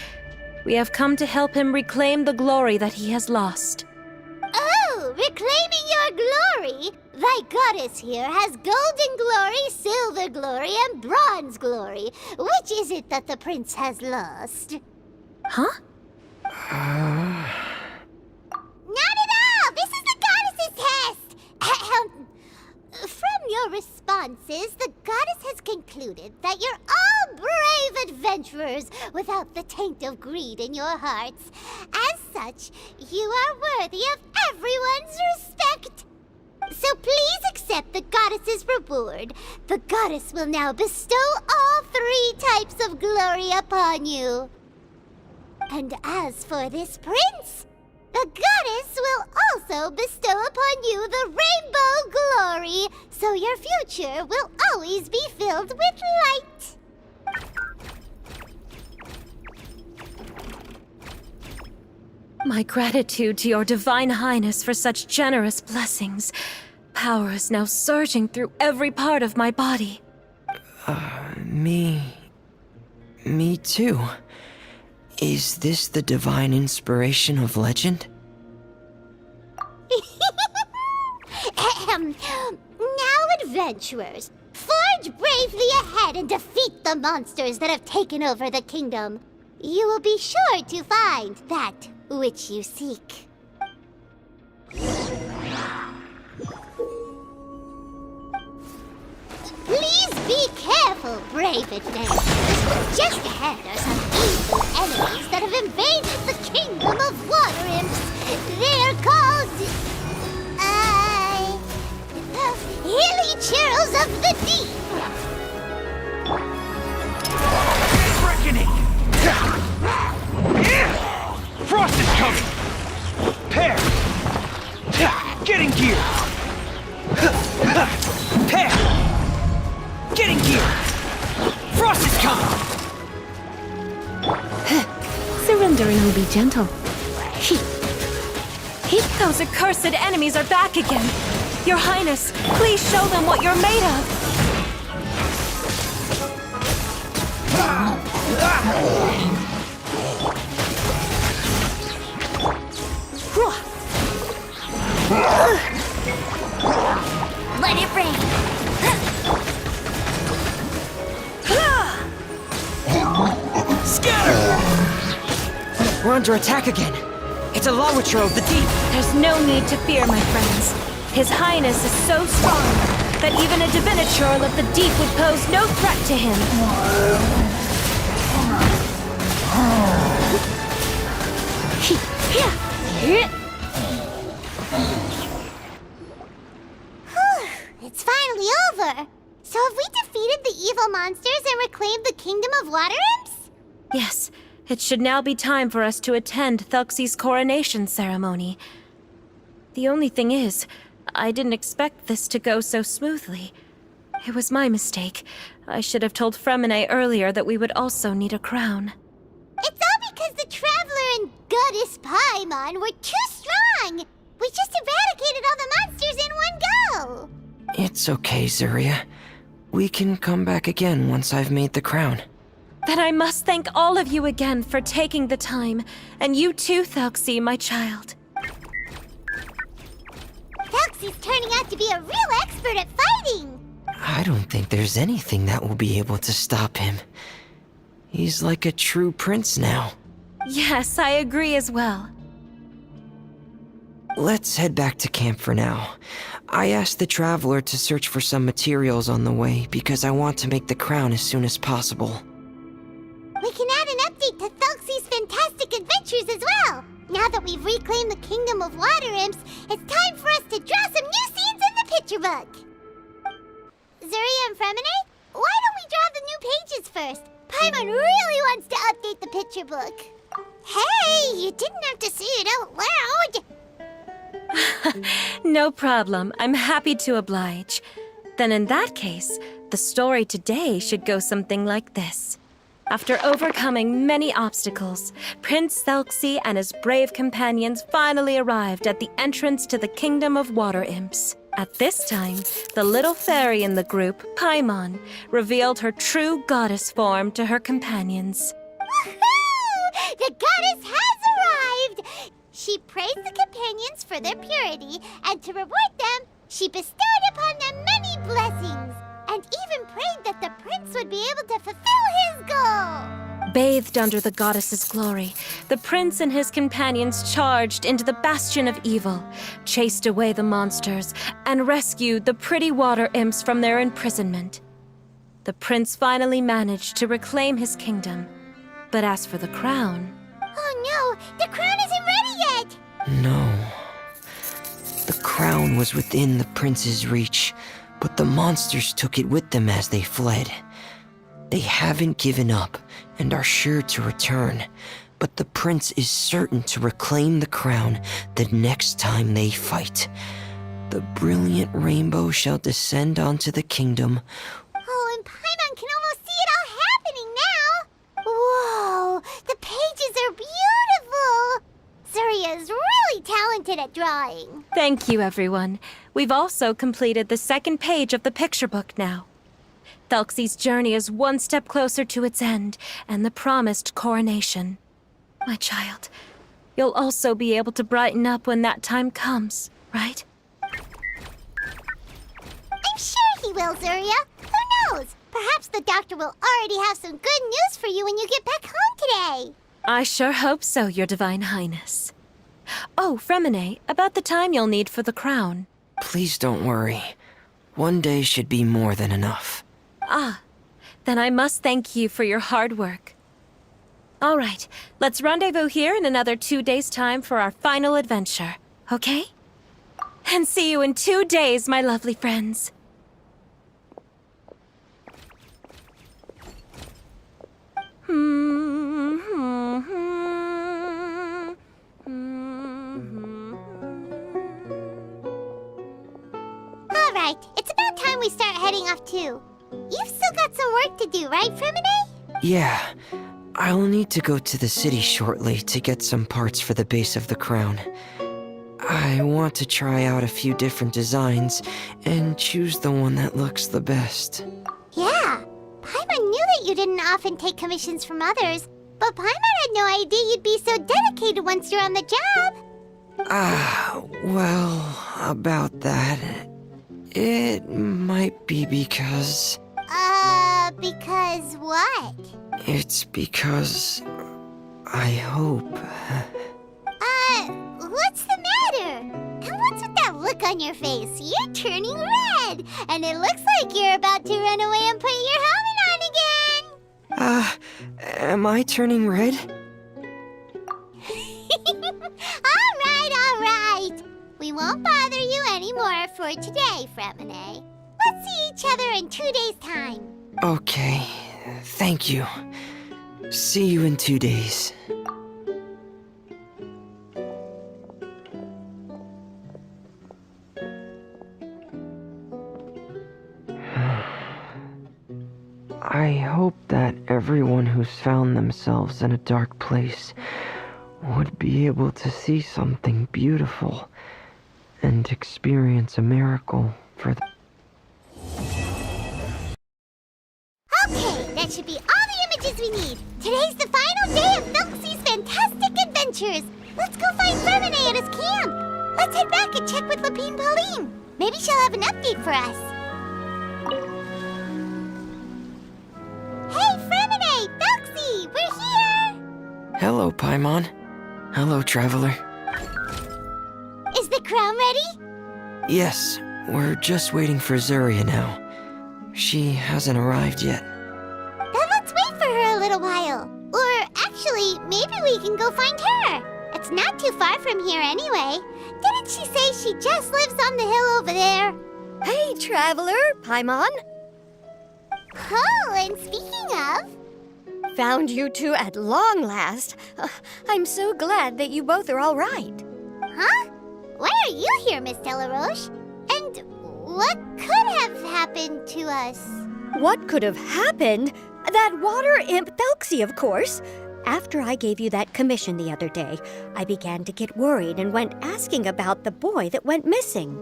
S4: We have come to help him reclaim the glory that he has lost.
S2: Oh, reclaiming your glory? Thy goddess here has golden glory, silver glory, and bronze glory. Which is it that the prince has lost?
S4: Huh?
S2: Not at all! This is the goddess's test! concluded that you're all brave adventurers without the taint of greed in your hearts. As such, you are worthy of everyone's respect. So please accept the goddess's reward. The goddess will now bestow all 3 types of glory upon you. And as for this prince, the goddess will also bestow upon you the rainbow glory, so your future will always be filled with light.
S4: My gratitude to your divine highness for such generous blessings. Power is now surging through every part of my body.
S3: Me too. Is this the divine inspiration of legend?
S2: Now, adventurers, forge bravely ahead and defeat the monsters that have taken over the kingdom. You will be sure to find that which you seek. Please be careful, brave adventurers. Just ahead are some evil enemies that have invaded the kingdom of water imps. They are called... the hilly churls of the deep.
S5: Reckoning! Frost is coming! Pair! Getting gear! Pair! Getting gear! Frost is coming!
S4: Surrender and will be gentle. Those accursed enemies are back again. Your Highness, please show them what you're made of.
S2: Let it rain.
S5: Scatter!
S3: We're under attack again. It's a Lawitro of the deep.
S4: There's no need to fear, my friends. His Highness is so strong that even a diviniturl of the deep would pose no threat to him.
S2: It's finally over. So have we defeated the evil monsters and reclaimed the kingdom of water imps?
S4: Yes, it should now be time for us to attend Thelxie's coronation ceremony. The only thing is, I didn't expect this to go so smoothly. It was my mistake. I should have told Fremine earlier that we would also need a crown.
S2: It's all because the Traveler and Goddess Paimon were too strong! We just eradicated all the monsters in one go!
S3: It's okay, Zuria. We can come back again once I've made the crown.
S4: Then I must thank all of you again for taking the time, and you too, Thelxie, my child.
S2: Thelxie's turning out to be a real expert at fighting!
S3: I don't think there's anything that will be able to stop him. He's like a true prince now.
S4: Yes, I agree as well.
S3: Let's head back to camp for now. I asked the Traveler to search for some materials on the way because I want to make the crown as soon as possible.
S2: We can add an update to Thelxie's fantastic adventures as well! Now that we've reclaimed the kingdom of water imps, it's time for us to draw some new scenes in the picture book! Zuria and Fremine, why don't we draw the new pages first? Paimon really wants to update the picture book. Hey, you didn't have to say it out loud!
S4: No problem. I'm happy to oblige. Then in that case, the story today should go something like this. After overcoming many obstacles, Prince Thelxie and his brave companions finally arrived at the entrance to the Kingdom of Water Imps. At this time, the little fairy in the group, Paimon, revealed her true goddess form to her companions.
S2: Woohoo! The goddess has arrived! She praised the companions for their purity, and to reward them, she bestowed upon them many blessings, and even prayed that the prince would be able to fulfill his goal.
S4: Bathed under the goddess's glory, the prince and his companions charged into the bastion of evil, chased away the monsters, and rescued the pretty water imps from their imprisonment. The prince finally managed to reclaim his kingdom. But as for the crown...
S2: Oh no, the crown isn't ready yet!
S3: No. The crown was within the prince's reach, but the monsters took it with them as they fled. They haven't given up and are sure to return, but the prince is certain to reclaim the crown the next time they fight. The brilliant rainbow shall descend onto the kingdom.
S2: Oh, and Paimon can almost see it all happening now! Whoa, the pages are beautiful! Surya is really talented at drawing.
S4: Thank you, everyone. We've also completed the second page of the picture book now. Thelxie's journey is one step closer to its end, and the promised coronation. My child, you'll also be able to brighten up when that time comes, right?
S2: I'm sure he will, Surya. Who knows? Perhaps the doctor will already have some good news for you when you get back home today.
S4: I sure hope so, Your Divine Highness. Oh, Fremine, about the time you'll need for the crown.
S3: Please don't worry. One day should be more than enough.
S4: Ah, then I must thank you for your hard work. All right, let's rendezvous here in another 2 days' time for our final adventure, okay? And see you in 2 days, my lovely friends.
S2: All right, it's about time we start heading off too. You've still got some work to do, right, Fremine?
S3: Yeah, I'll need to go to the city shortly to get some parts for the base of the crown. I want to try out a few different designs and choose the one that looks the best.
S2: Yeah, Paimon knew that you didn't often take commissions from others, but Paimon had no idea you'd be so dedicated once you're on the job.
S3: Well, about that, it might be because...
S2: Because what?
S3: It's because... I hope...
S2: What's the matter? And what's with that look on your face? You're turning red, and it looks like you're about to run away and put your helmet on again.
S3: Am I turning red?
S2: All right. We won't bother you anymore for today, Fremine. Let's see each other in 2 days' time.
S3: Okay, thank you. See you in 2 days. I hope that everyone who's found themselves in a dark place would be able to see something beautiful and experience a miracle for the...
S2: Okay, that should be all the images we need. Today's the final day of Thelxie's fantastic adventures. Let's go find Fremine at his camp. Let's head back and check with Lapine Pauline. Maybe she'll have an update for us. Hey, Fremine! Thelxie! We're here!
S3: Hello, Paimon. Hello, traveler.
S2: Is the crown ready?
S3: Yes, we're just waiting for Surya now. She hasn't arrived yet.
S2: Then let's wait for her a little while. Or actually, maybe we can go find her. It's not too far from here anyway. Didn't she say she just lives on the hill over there?
S1: Hey, traveler, Paimon.
S2: Oh, and speaking of...
S1: Found you two at long last. I'm so glad that you both are all right.
S2: Huh? Why are you here, Miss Delaroche? And what could have happened to us?
S1: What could have happened? That water imp Thelxie, of course. After I gave you that commission the other day, I began to get worried and went asking about the boy that went missing.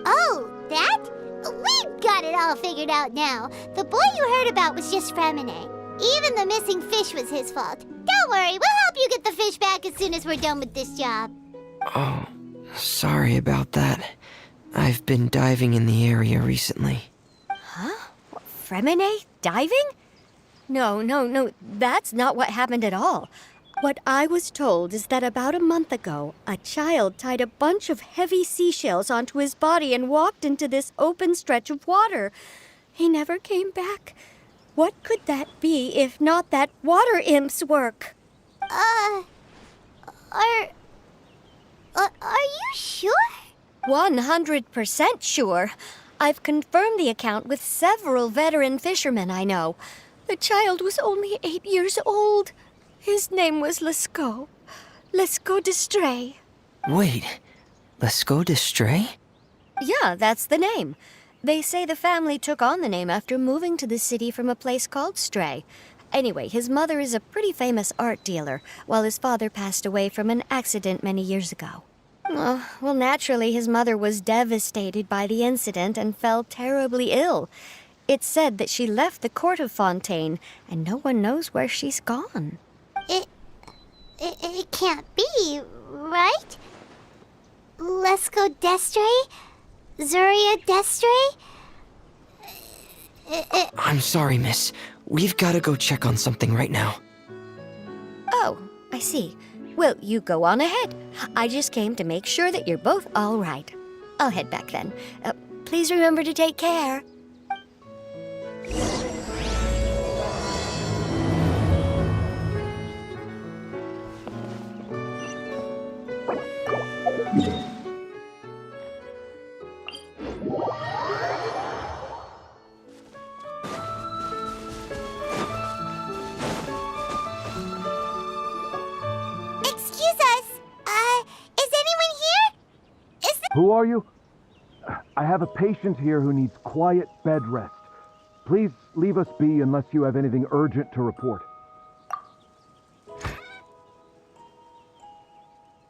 S2: Oh, that? We've got it all figured out now. The boy you heard about was just Fremine. Even the missing fish was his fault. Don't worry, we'll help you get the fish back as soon as we're done with this job.
S3: Oh, sorry about that. I've been diving in the area recently.
S1: Huh? Fremine? Diving? No, that's not what happened at all. What I was told is that about a month ago, a child tied a bunch of heavy seashells onto his body and walked into this open stretch of water. He never came back. What could that be if not that water imp's work?
S2: Are you sure?
S1: 100% sure. I've confirmed the account with several veteran fishermen I know. The child was only 8 years old. His name was Lescaut. Lescaut de Stray.
S3: Wait, Lescaut de Stray?
S1: Yeah, that's the name. They say the family took on the name after moving to the city from a place called Stray. Anyway, his mother is a pretty famous art dealer, while his father passed away from an accident many years ago. Well, naturally, his mother was devastated by the incident and fell terribly ill. It's said that she left the court of Fontaine, and no one knows where she's gone.
S2: It can't be, right? Lescaut d'Estray? Zuria d'Estray?
S3: I'm sorry, miss. We've got to go check on something right now.
S1: Oh, I see. Well, you go on ahead. I just came to make sure that you're both all right. I'll head back then. Please remember to take care.
S6: Who are you? I have a patient here who needs quiet bed rest. Please leave us be unless you have anything urgent to report.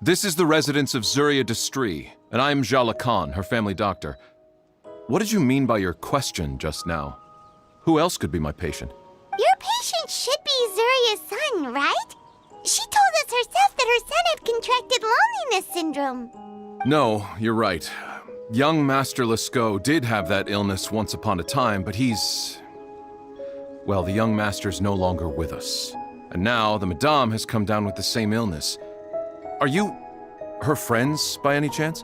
S7: This is the residence of Zuria d'Estray, and I'm Jala Khan, her family doctor. What did you mean by your question just now? Who else could be my patient?
S2: Your patient should be Zuria's son, right? She told us herself that her son had contracted loneliness syndrome.
S7: No, you're right. Young Master Lescaut did have that illness once upon a time, but well, the young master's no longer with us. And now the Madame has come down with the same illness. Are you her friends, by any chance?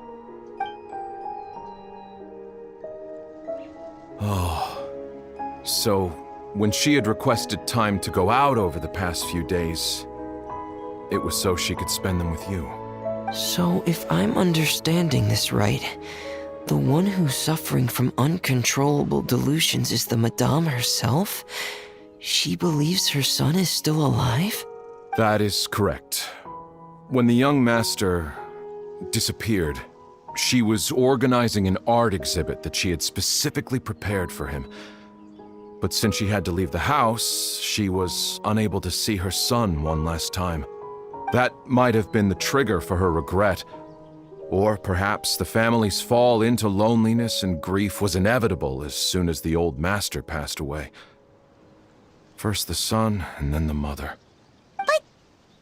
S7: Oh. So, when she had requested time to go out over the past few days, it was so she could spend them with you.
S3: So, if I'm understanding this right, the one who's suffering from uncontrollable delusions is the Madame herself? She believes her son is still alive?
S7: That is correct. When the young master disappeared, she was organizing an art exhibit that she had specifically prepared for him. But since she had to leave the house, she was unable to see her son one last time. That might have been the trigger for her regret. Or perhaps the family's fall into loneliness and grief was inevitable as soon as the old master passed away. First the son, and then the mother.
S2: But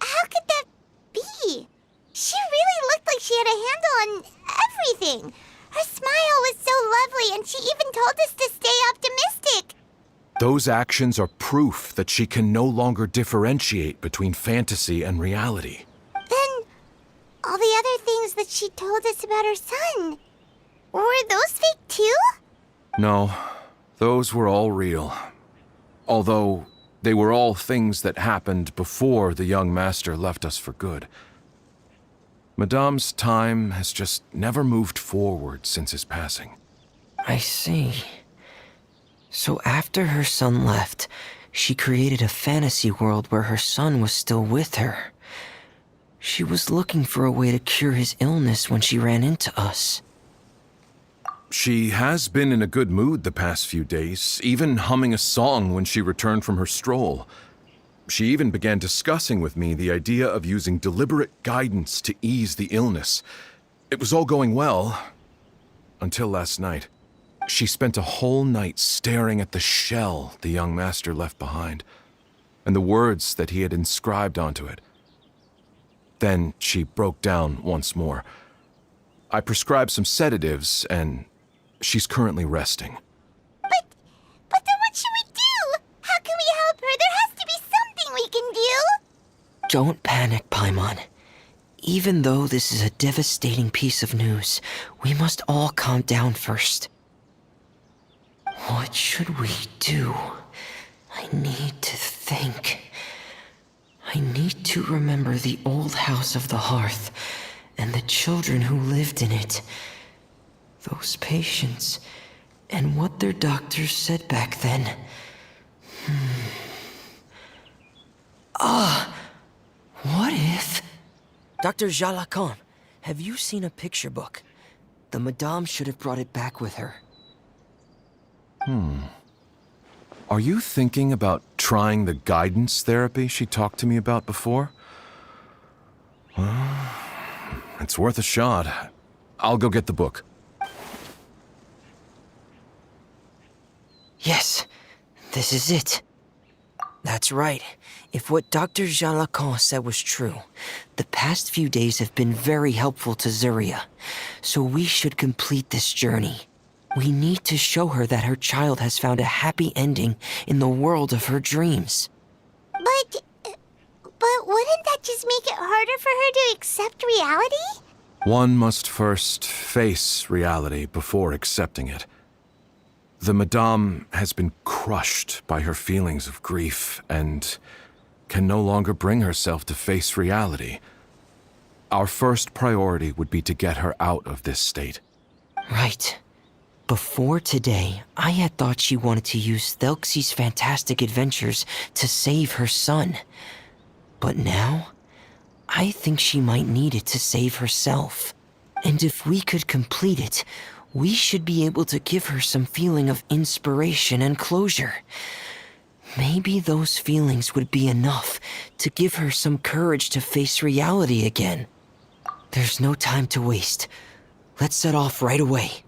S2: how could that be? She really looked like she had a handle on everything. Her smile was so lovely, and she even told us to stay optimistic.
S7: Those actions are proof that she can no longer differentiate between fantasy and reality.
S2: Then, all the other things that she told us about her son, were those fake too?
S7: No, those were all real. Although, they were all things that happened before the young master left us for good. Madame's time has just never moved forward since his passing.
S3: I see. So after her son left, she created a fantasy world where her son was still with her. She was looking for a way to cure his illness when she ran into us.
S7: She has been in a good mood the past few days, even humming a song when she returned from her stroll. She even began discussing with me the idea of using deliberate guidance to ease the illness. It was all going well, until last night. She spent a whole night staring at the shell the young master left behind, and the words that he had inscribed onto it. Then she broke down once more. I prescribed some sedatives, and she's currently resting.
S2: But then what should we do? How can we help her? There has to be something we can do.
S3: Don't panic, Paimon. Even though this is a devastating piece of news, we must all calm down first. What should we do? I need to think. I need to remember the old house of the hearth and the children who lived in it. Those patients and what their doctors said back then. What if... Dr. Jalacon, have you seen a picture book? The Madame should have brought it back with her.
S7: Are you thinking about trying the guidance therapy she talked to me about before? Well, it's worth a shot. I'll go get the book.
S3: Yes, this is it. That's right. If what Dr. Jalacon said was true, the past few days have been very helpful to Zuria. So we should complete this journey. We need to show her that her child has found a happy ending in the world of her dreams.
S2: But wouldn't that just make it harder for her to accept reality?
S7: One must first face reality before accepting it. The Madame has been crushed by her feelings of grief and can no longer bring herself to face reality. Our first priority would be to get her out of this state.
S3: Right. Before today, I had thought she wanted to use Thelxie's fantastic adventures to save her son. But now, I think she might need it to save herself. And if we could complete it, we should be able to give her some feeling of inspiration and closure. Maybe those feelings would be enough to give her some courage to face reality again. There's no time to waste. Let's set off right away.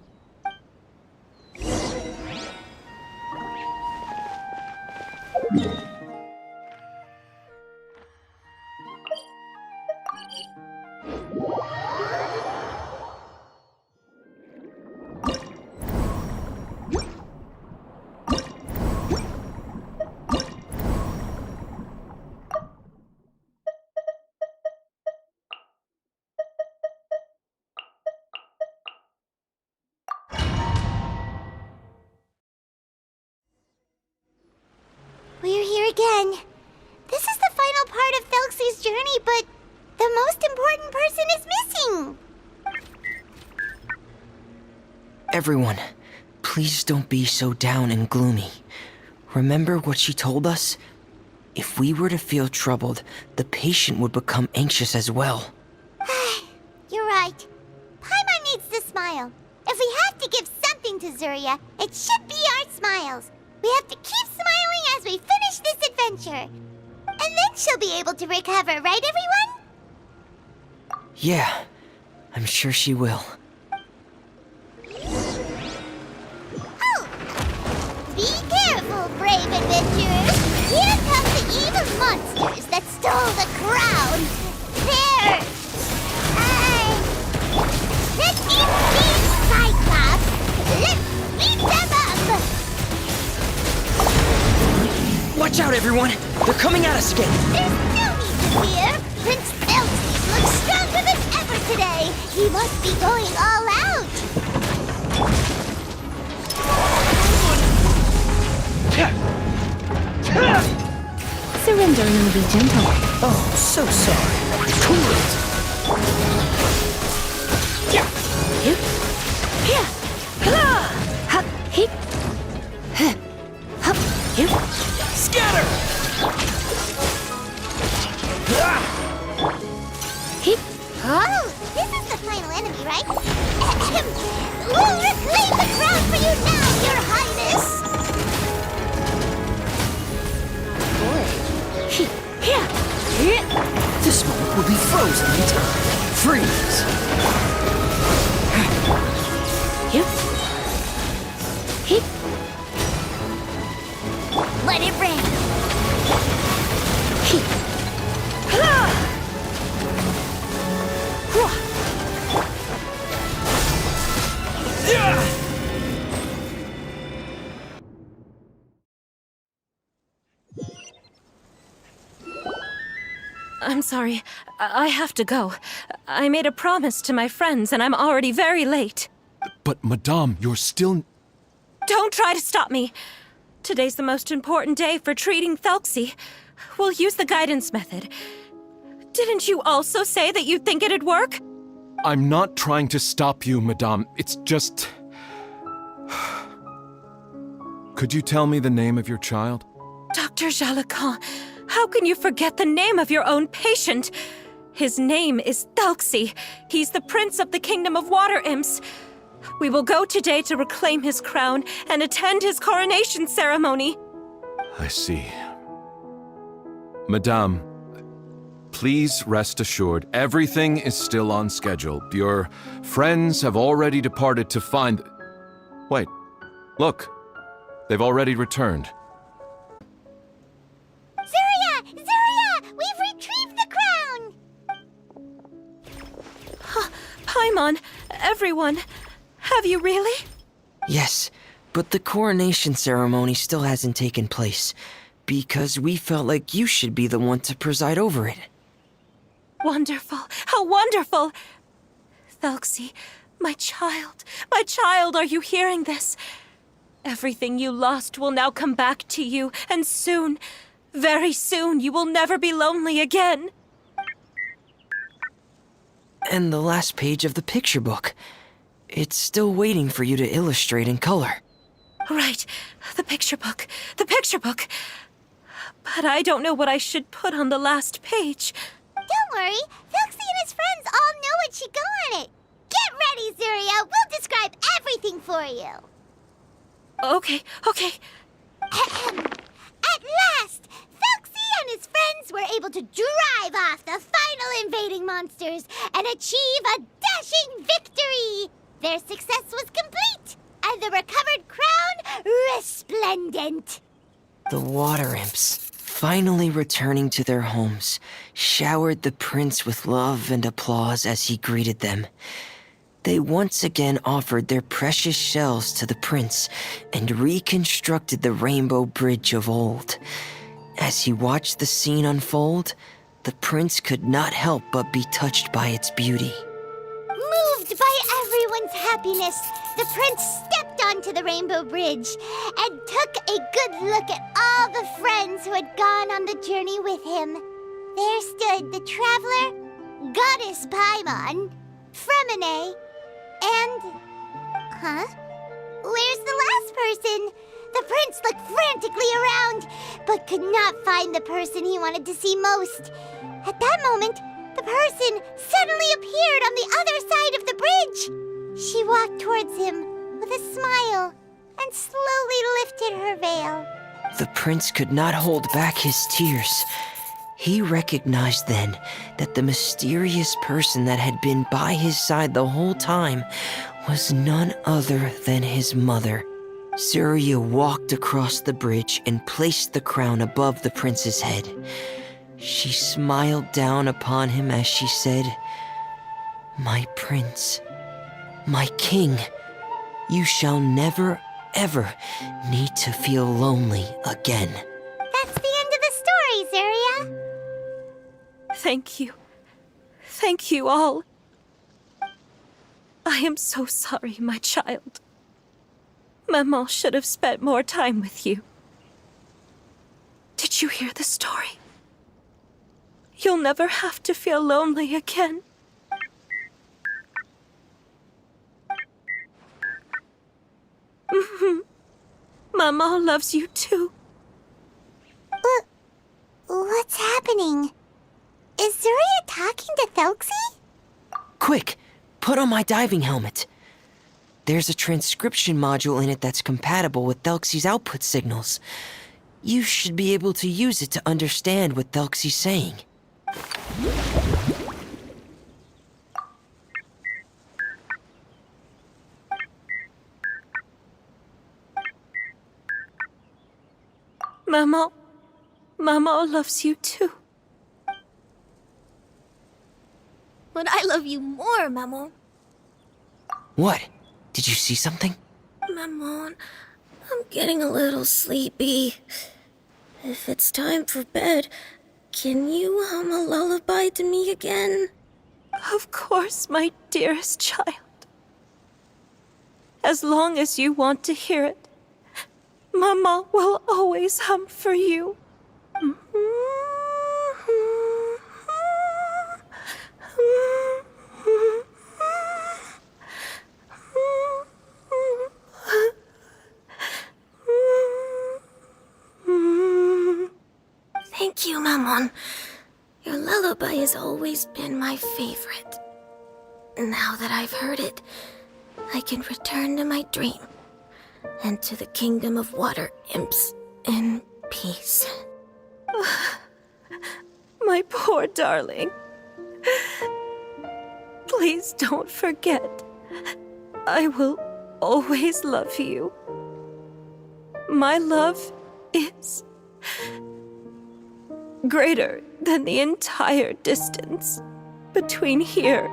S2: We're here again. This is the final part of Thelxie's journey, but the most important person is missing.
S3: Everyone, please don't be so down and gloomy. Remember what she told us? If we were to feel troubled, the patient would become anxious as well.
S2: You're right. Paimon needs to smile. If we have to give something to Zuria, it should be our smiles. We have to keep smiling as we finish this adventure. And then she'll be able to recover, right, everyone?
S3: Yeah, I'm sure she will.
S2: Oh! Be careful, brave adventurers! Here come the evil monsters that stole the crown! There! The Indeed Cyclops! Let's beat them up!
S3: Watch out, everyone! They're coming at us again!
S2: There's no need to fear! Prince Thelxie looks stronger than ever today! He must be going all out!
S4: Surrender and be gentle.
S3: Oh, so sorry. Cool it!
S4: Here. Hup. Hip. Hup. Here.
S5: Scatter!
S4: Hip.
S2: Oh, this is the final enemy, right? We'll reclaim the crown for you now, Your Highness!
S4: Here.
S3: This moment will be frozen in time. Freeze!
S4: Here. Hip.
S2: Let it rain!
S4: Hip. I'm sorry. I have to go. I made a promise to my friends, and I'm already very late.
S7: But, Madame, you're still...
S4: Don't try to stop me. Today's the most important day for treating Thelxie. We'll use the guidance method. Didn't you also say that you think it'd work?
S7: I'm not trying to stop you, Madame. It's just... Could you tell me the name of your child?
S4: Dr. Jalacan, how can you forget the name of your own patient? His name is Thelxie. He's the prince of the kingdom of water imps. We will go today to reclaim his crown and attend his coronation ceremony.
S7: I see. Madame, please rest assured, everything is still on schedule. Your friends have already departed to find... Wait, look. They've already returned.
S2: Zuria! Zuria! We've retrieved the crown!
S4: Paimon, everyone, have you really?
S3: Yes, but the coronation ceremony still hasn't taken place, because we felt like you should be the one to preside over it.
S4: Wonderful, how wonderful! Thelxie, my child, are you hearing this? Everything you lost will now come back to you, and soon, very soon, you will never be lonely again.
S3: And the last page of the picture book. It's still waiting for you to illustrate in color.
S4: Right, the picture book. But I don't know what I should put on the last page.
S2: Don't worry, Thelxie and his friends all know what should go on it. Get ready, Zuria. We'll describe everything for you.
S4: Okay.
S2: At last, Thelxie and his friends were able to drive off the final invading monsters and achieve a dashing victory. Their success was complete, and the recovered crown resplendent.
S3: The water imps, finally returning to their homes, showered the prince with love and applause as he greeted them. They once again offered their precious shells to the prince and reconstructed the rainbow bridge of old. As he watched the scene unfold, the prince could not help but be touched by its beauty.
S2: Moved by everyone's happiness, the prince stepped onto the rainbow bridge and took a good look at all the friends who had gone on the journey with him. There stood the traveler, Goddess Paimon, Fremine, and... Where's the last person? The prince looked frantically around, but could not find the person he wanted to see most. At that moment, the person suddenly appeared on the other side of the bridge. She walked towards him with a smile and slowly lifted her veil.
S3: The prince could not hold back his tears. He recognized then that the mysterious person that had been by his side the whole time was none other than his mother. Zuria walked across the bridge and placed the crown above the prince's head. She smiled down upon him as she said, "My prince, my king, you shall never, ever need to feel lonely again."
S2: That's the end of the story, Zuria.
S4: Thank you. Thank you all. I am so sorry, my child. Maman should have spent more time with you. Did you hear the story? You'll never have to feel lonely again. Maman loves you too.
S2: What's happening? Is Zuria talking to Thelxie?
S3: Quick, put on my diving helmet. There's a transcription module in it that's compatible with Thelxie's output signals. You should be able to use it to understand what Thelxie's saying.
S4: Maman loves you too.
S2: But I love you more, Maman.
S3: What? Did you see something?
S8: Maman, I'm getting a little sleepy. If it's time for bed, can you hum a lullaby to me again?
S4: Of course, my dearest child. As long as you want to hear it. Mama will always hum for you.
S8: Thank you, Mammon. Your lullaby has always been my favorite. Now that I've heard it, I can return to my dream and to the kingdom of water imps in peace.
S4: My poor darling. Please don't forget. I will always love you. My love is greater than the entire distance between here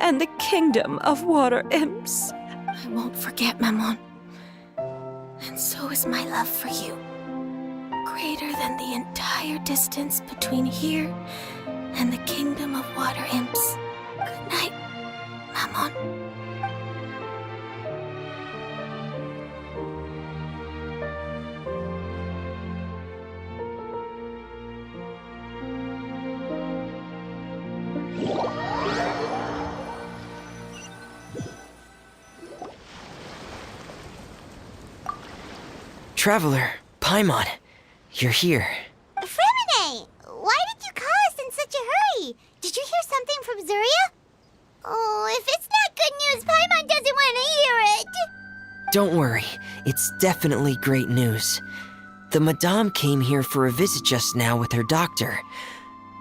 S4: and the kingdom of water imps.
S8: I won't forget, Mammon. And so is my love for you. Greater than the entire distance between here and the kingdom of water imps. Good night, Mammon.
S3: Traveler, Paimon, you're here.
S2: Fremine! Why did you call us in such a hurry? Did you hear something from Zuria? Oh, if it's not good news, Paimon doesn't want to hear it!
S3: Don't worry, it's definitely great news. The Madame came here for a visit just now with her doctor.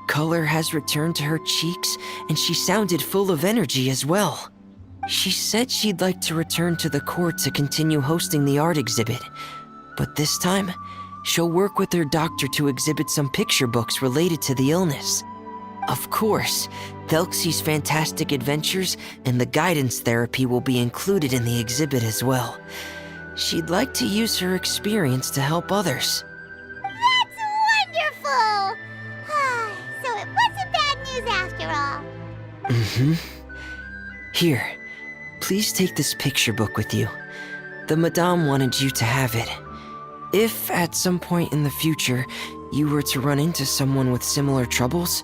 S3: Color has returned to her cheeks, and she sounded full of energy as well. She said she'd like to return to the court to continue hosting the art exhibit. But this time, she'll work with her doctor to exhibit some picture books related to the illness. Of course, Thelxie's fantastic adventures and the guidance therapy will be included in the exhibit as well. She'd like to use her experience to help others.
S2: That's wonderful! So it wasn't bad news after all.
S3: Mm-hmm. Here, please take this picture book with you. The Madame wanted you to have it. If, at some point in the future, you were to run into someone with similar troubles,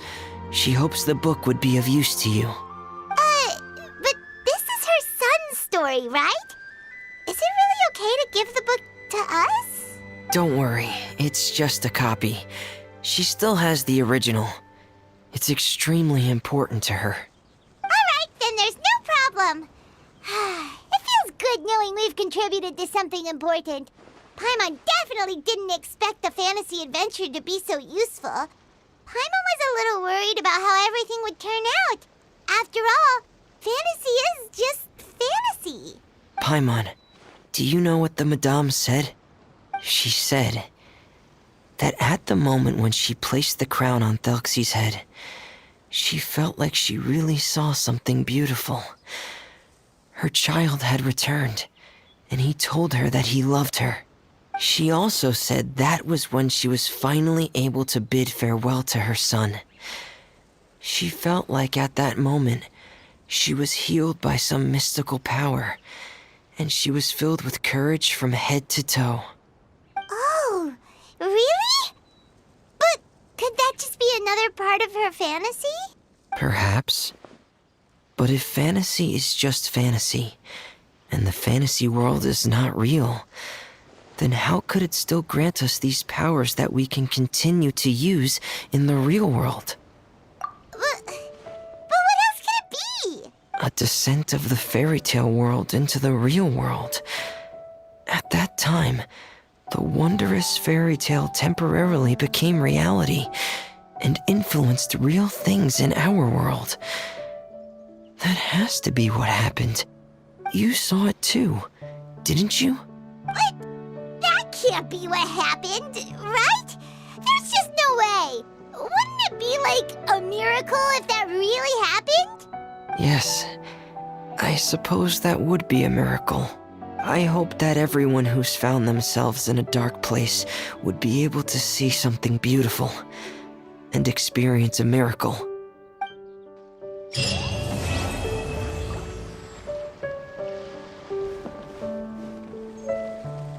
S3: she hopes the book would be of use to you.
S2: But this is her son's story, right? Is it really okay to give the book to us?
S3: Don't worry, it's just a copy. She still has the original. It's extremely important to her.
S2: Alright, then there's no problem. It feels good knowing we've contributed to something important. Paimon definitely didn't expect the fantasy adventure to be so useful. Paimon was a little worried about how everything would turn out. After all, fantasy is just fantasy.
S3: Paimon, do you know what the Madame said? She said that at the moment when she placed the crown on Thelxie's head, she felt like she really saw something beautiful. Her child had returned, and he told her that he loved her. She also said that was when she was finally able to bid farewell to her son. She felt like at that moment, she was healed by some mystical power, and she was filled with courage from head to toe.
S2: Oh, really? But could that just be another part of her fantasy?
S3: Perhaps. But if fantasy is just fantasy, and the fantasy world is not real, then how could it still grant us these powers that we can continue to use in the real world?
S2: But what else could it be?
S3: A descent of the fairy tale world into the real world. At that time, the wondrous fairy tale temporarily became reality and influenced real things in our world. That has to be what happened. You saw it too, didn't you?
S2: What? That can't be what happened, right? There's just no way. Wouldn't it be like a miracle if that really happened?
S3: Yes, I suppose that would be a miracle. I hope that everyone who's found themselves in a dark place would be able to see something beautiful and experience a miracle.